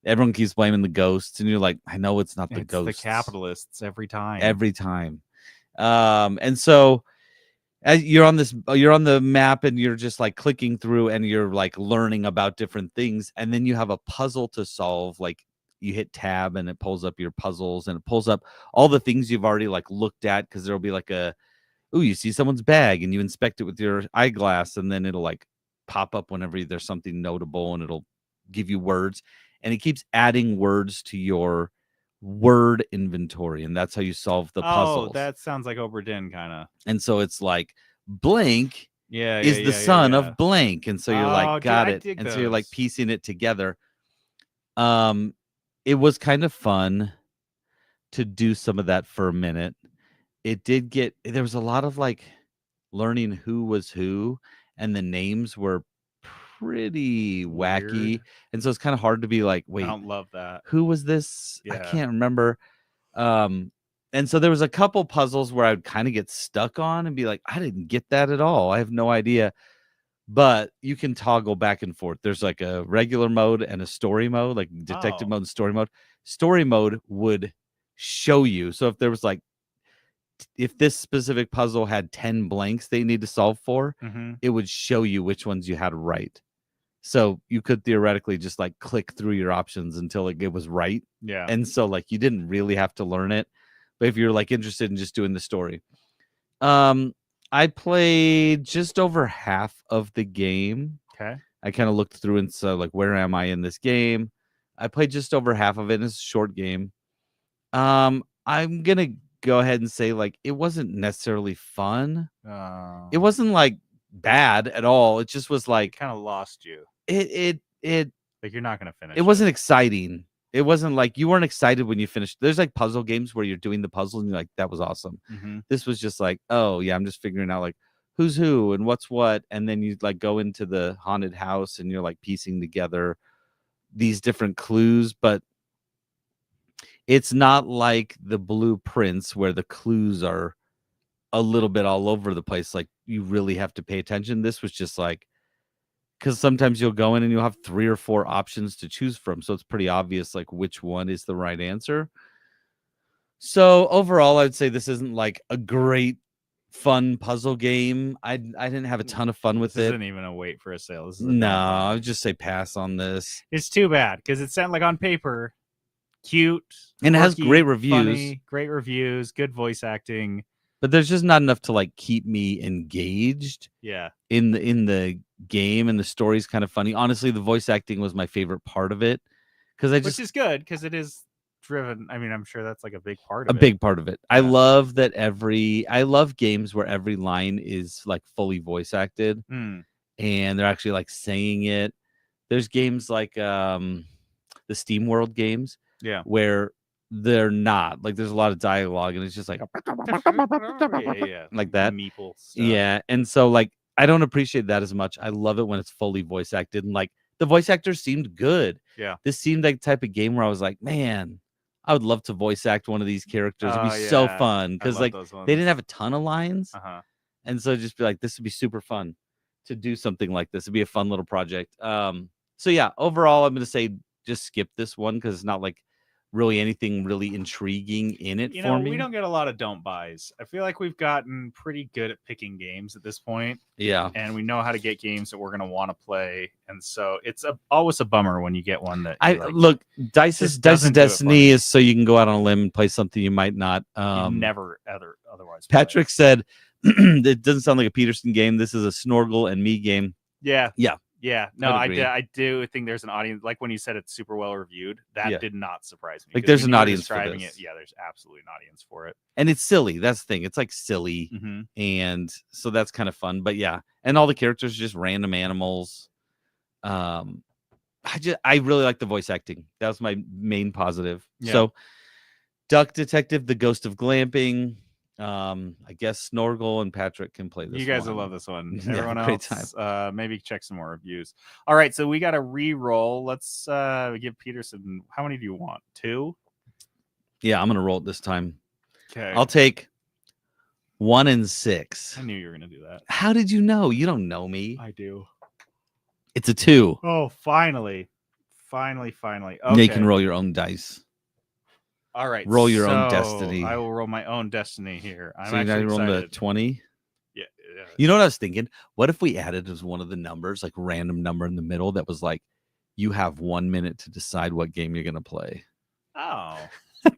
Everyone keeps blaming the ghosts, and you're like, I know it's not the ghosts. It's the capitalists every time. And so as you're on the map and you're just like clicking through and you're like learning about different things, and then you have a puzzle to solve. Like you hit tab and it pulls up your puzzles and it pulls up all the things you've already like looked at, because there'll be like ooh, you see someone's bag and you inspect it with your eyeglass, and then it'll like pop up whenever there's something notable, and it'll give you words, and it keeps adding words to your word inventory, and that's how you solve the puzzles. That sounds like Oberdin kind of. And so it's like blank Yeah, is the son of blank, and so you're Oh, like, dude, got I it, dig and so you're like those. piecing it together. It was kind of fun to do some of that for a minute. It did there was a lot of like learning who was who, and the names were pretty wacky, Weird. and so it's kind of hard to be like, I wait, don't love that. who was this? I Yeah. can't remember. And so there was a couple puzzles where I would kind of get stuck on and be like, I didn't get that at all. I have no idea. But you can toggle back and forth. There's like a regular mode and a story mode, like detective mode and story mode. Story mode would show you. So if there was like, if this specific puzzle had 10 blanks they need to solve for, it would show you which ones you had right. So you could theoretically just like click through your options until it was right. Yeah. And so like you didn't really have to learn it. But if you're like interested in just doing the story, I played just over half of the game. Okay. I kind of looked through and saw like, where am I in this game? I played just over half of it. It's a short game. I'm gonna go ahead and say like it wasn't necessarily fun. It wasn't like bad at all. It just was like kind of lost you. It like you're not gonna finish. It wasn't exciting. It wasn't like you weren't excited when you finished. There's like puzzle games where you're doing the puzzle and you're like, that was awesome. This was just like, oh yeah, I'm just figuring out like who's who and what's what. And then you like go into the haunted house and you're like piecing together these different clues. But it's not like the Blueprints where the clues are a little bit all over the place. Like you really have to pay attention. This was just like, because sometimes you'll go in and you'll have 3 or 4 options to choose from. So it's pretty obvious like which one is the right answer. So overall, I'd say this isn't like a great fun puzzle game. I didn't have a ton of fun with this it. Isn't even a wait for a sale. This is No, I would just say pass on this. It's too bad because it sounded like on paper cute and it has quirky, great reviews. Funny, great reviews, good voice acting. But there's just not enough to like keep me engaged. Yeah. In the game, and the story's kind of funny. Honestly, the voice acting was my favorite part of it because which is good because it is driven. I mean, I'm sure that's like a big part of it. Big part of it. Yeah. I love that I love games where every line is like fully voice acted and they're actually like saying it. There's games like the Steam World games, where they're not like there's a lot of dialogue and it's just like yeah. like that. Meeple stuff. Yeah, and so like I don't appreciate that as much. I love it when it's fully voice acted and like the voice actors seemed good. Yeah, this seemed like the type of game where I was like, man, I would love to voice act one of these characters. It'd be so fun because like they didn't have a ton of lines, and so just be like, this would be super fun to do something like this. It'd be a fun little project. So yeah, overall, I'm gonna say just skip this one because it's not like really anything really intriguing in it for me. We don't get a lot of don't buys. I feel like we've gotten pretty good at picking games at this point. Yeah, and we know how to get games that we're gonna want to play, and so it's always a bummer when you get one that look. Dice's Destiny is so you can go out on a limb and play something you might not never otherwise. Patrick said it doesn't sound like a Peterson game. This is a Snorgle and me game. Yeah. No, I do think there's an audience. Like when you said it's super well reviewed, that did not surprise me. Like there's an audience for this. Yeah, there's absolutely an audience for it, and it's silly. That's the thing. It's like silly, and so that's kind of fun. But yeah, and all the characters are just random animals. I really like the voice acting. That was my main positive. Yeah. So, Duck Detective: The Ghost of Glamping. I guess Snorgle and Patrick can play this. You guys will love this one. Yeah, Everyone great else, time. maybe check some more reviews. All right, so we got a re-roll. Let's give Peterson. How many do you want? 2? Yeah, I'm gonna roll it this time. Okay, I'll take 1 and 6. I knew you were gonna do that. How did you know? You don't know me. I do. It's a 2. Oh, finally. Okay. You can roll your own dice. All right. Roll your own destiny. I will roll my own destiny here. I'm so actually rolling excited. a 20? Yeah. You know what I was thinking? What if we added as one of the numbers, like random number in the middle that was like, you have 1 minute to decide what game you're going to play. Oh.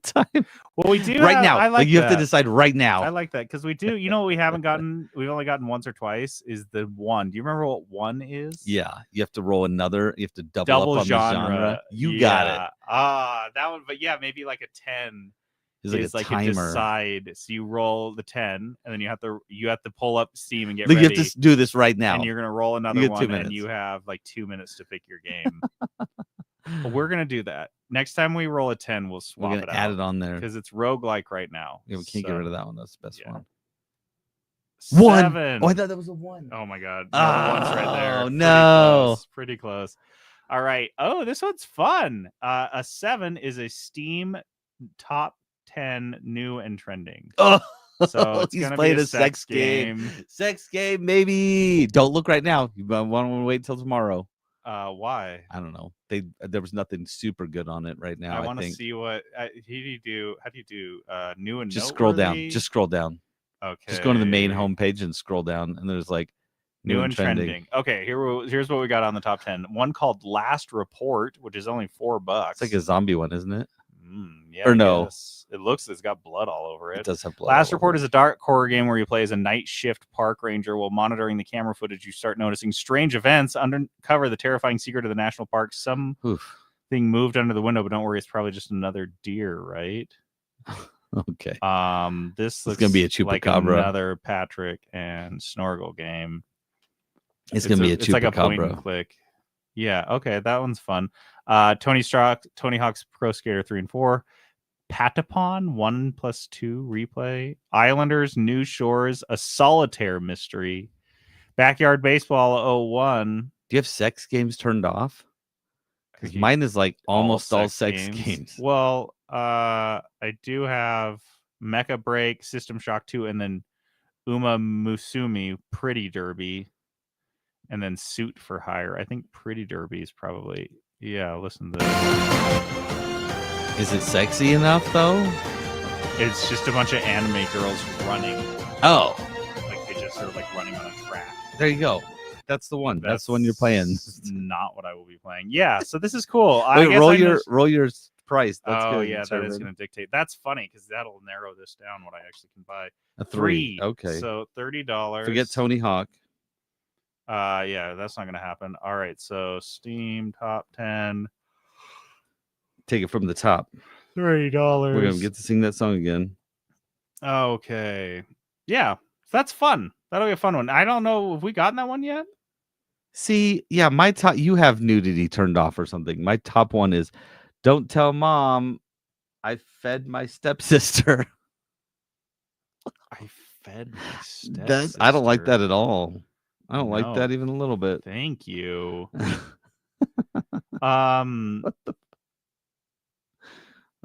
time. Well, we do Right now. I like you have to that. decide right now. I like that because we do. You know what we haven't gotten? We've only gotten once or twice. Is the one? Do you remember what one is? Yeah, you have to roll another. You have to double up on the genre. You got it. That one. But yeah, maybe like a 10 It's like is a like timer. a decide. So you roll the 10, and then you have to pull up Steam and get Like, ready. you have to do this right now. And you're gonna roll another get 2 one, and minutes. you have like 2 minutes to pick your game. But we're gonna do that next time we roll a 10. We'll swap We're it gonna add out it on there. because it's roguelike right now. Yeah, we can't get rid of that one. That's the best one. 7. Oh, I thought that was a 1. Oh my god. No, the one's right there. Oh, no. Pretty close. All right. Oh, this one's fun. A 7 is a Steam top 10 new and trending. Oh, So it's he's gonna playing be a sex game. Sex game, maybe. Don't look right now. You want to wait until tomorrow. Why? I don't know. There was nothing super good on it right now. I want to think. see what how do you do new and Just scroll down. noteworthy? Just scroll down. Okay. Just go to the main homepage and scroll down, and there's like new and trending. Okay, here's what we got on the top 10. One called Last Report, which is only $4. It's like a zombie one, isn't it? Yeah, Or I no? guess. It looks it's got blood all over It it. does have blood. Last all Report over is a dark horror game where you play as a night shift park ranger. While monitoring the camera footage, you start noticing strange events. Uncover the terrifying secret of the national park. Something it. Oof. moved under the window, but don't worry, it's probably just another deer, right? Okay. This looks gonna be a like chupacabra. another Patrick and Snorgle game. It's gonna be a It's like a point and chupacabra. click. Yeah, okay, that one's fun. Tony Hawk's Pro Skater 3 and 4. Patapon 1+2 replay. Islanders New Shores, a solitaire mystery. Backyard Baseball 01. Do you have sex games turned off? Because mine is like almost all sex games. Well, I do have Mecha Break, System Shock 2, and then Uma Musume, Pretty Derby, and then Suit for Hire. I think Pretty Derby is probably listen to this. Is it sexy enough though? It's just a bunch of anime girls running. Oh, Like they just are like running on a track. there you go. That's the one. That's the one you're playing. Not what I will be playing. Yeah, so this is cool. Wait, roll your price. That's oh good. yeah, that is going to dictate. That's funny because that'll narrow this down. What I actually can buy. A 3. Okay. So $30. Forget Tony Hawk. Yeah, that's not going to happen. All right, so Steam top 10. Take it from the top. $30. We're gonna get to sing that song again. Okay. Yeah, that's fun. That'll be a fun one. I don't know if we gotten that one yet. See, yeah, my top. You have nudity turned off or something. My top one is, "Don't tell mom, I fed my stepsister." I fed my stepsister. I don't like that at all. I don't like No. that even a little bit. Thank you.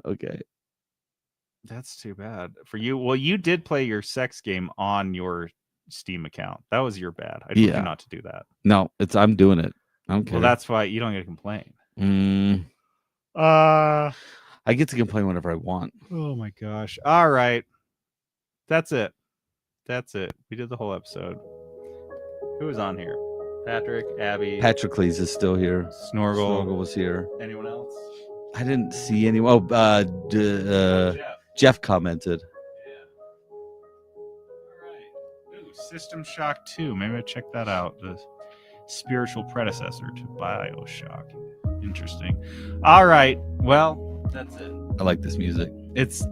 Okay. That's too bad for you. Well, you did play your sex game on your Steam account. That was your bad. I told you not to do that. No, I'm doing it. I don't care. Well, that's why you don't get to complain. I get to complain whenever I want. Oh my gosh. All right. That's it. We did the whole episode. Who was on here? Patrick, Abby, Patrocles is still here. Snorgle. Snorgle was here. Anyone else? I didn't see anyone. Jeff commented. Yeah. All right. Ooh, System Shock 2. Maybe I check that out. The spiritual predecessor to BioShock. Interesting. All right. Well, that's it. I like this music.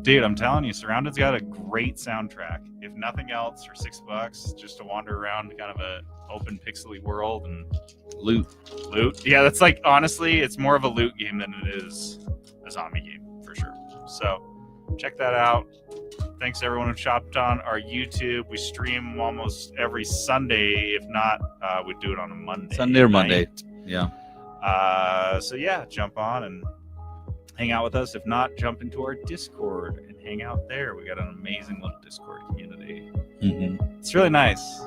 Dude, I'm telling you, Surrounded's got a great soundtrack. If nothing else, for $6, just to wander around kind of a open pixely world and Loot. Yeah, that's like, honestly, it's more of a loot game than it is a zombie game for sure. So check that out. Thanks to everyone who shopped on our YouTube. We stream almost every Sunday. If not, we do it on a Monday. Sunday or night. Monday. Yeah. So yeah, jump on and hang out with us. If not, jump into our Discord and hang out there. We got an amazing little Discord community. Mm-hmm. It's really nice.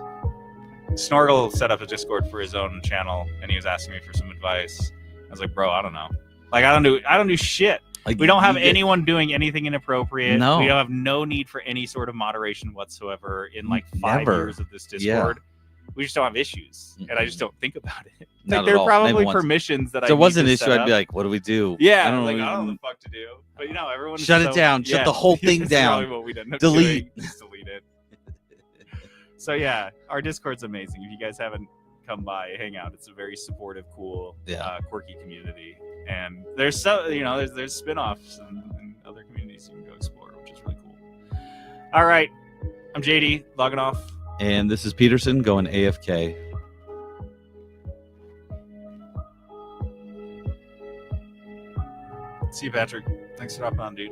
Snorgle set up a Discord for his own channel, and he was asking me for some advice. I was like, bro, I don't know. Like, I don't do shit. Like, we don't have anyone doing anything inappropriate. No. We have no need for any sort of moderation whatsoever in like 5 Never. years of this Discord. We just don't have issues, and I just don't think about it. Not Like at there are all. Maybe probably once. permissions that If there I was need an to issue, set I'd up. be like, "What do we do?" Yeah, I don't like know. I don't know what the fuck to do. But everyone Shut it down. Shut the whole thing That's down. probably what we'd end up Delete. doing. Just delete it. So yeah, our Discord's amazing. If you guys haven't come by, hang out. It's a very supportive, cool, quirky community. And there's there's spin-offs and other communities you can go explore, which is really cool. All right, I'm JD logging off. And this is Peterson going AFK. See you, Patrick. Thanks for dropping on, dude.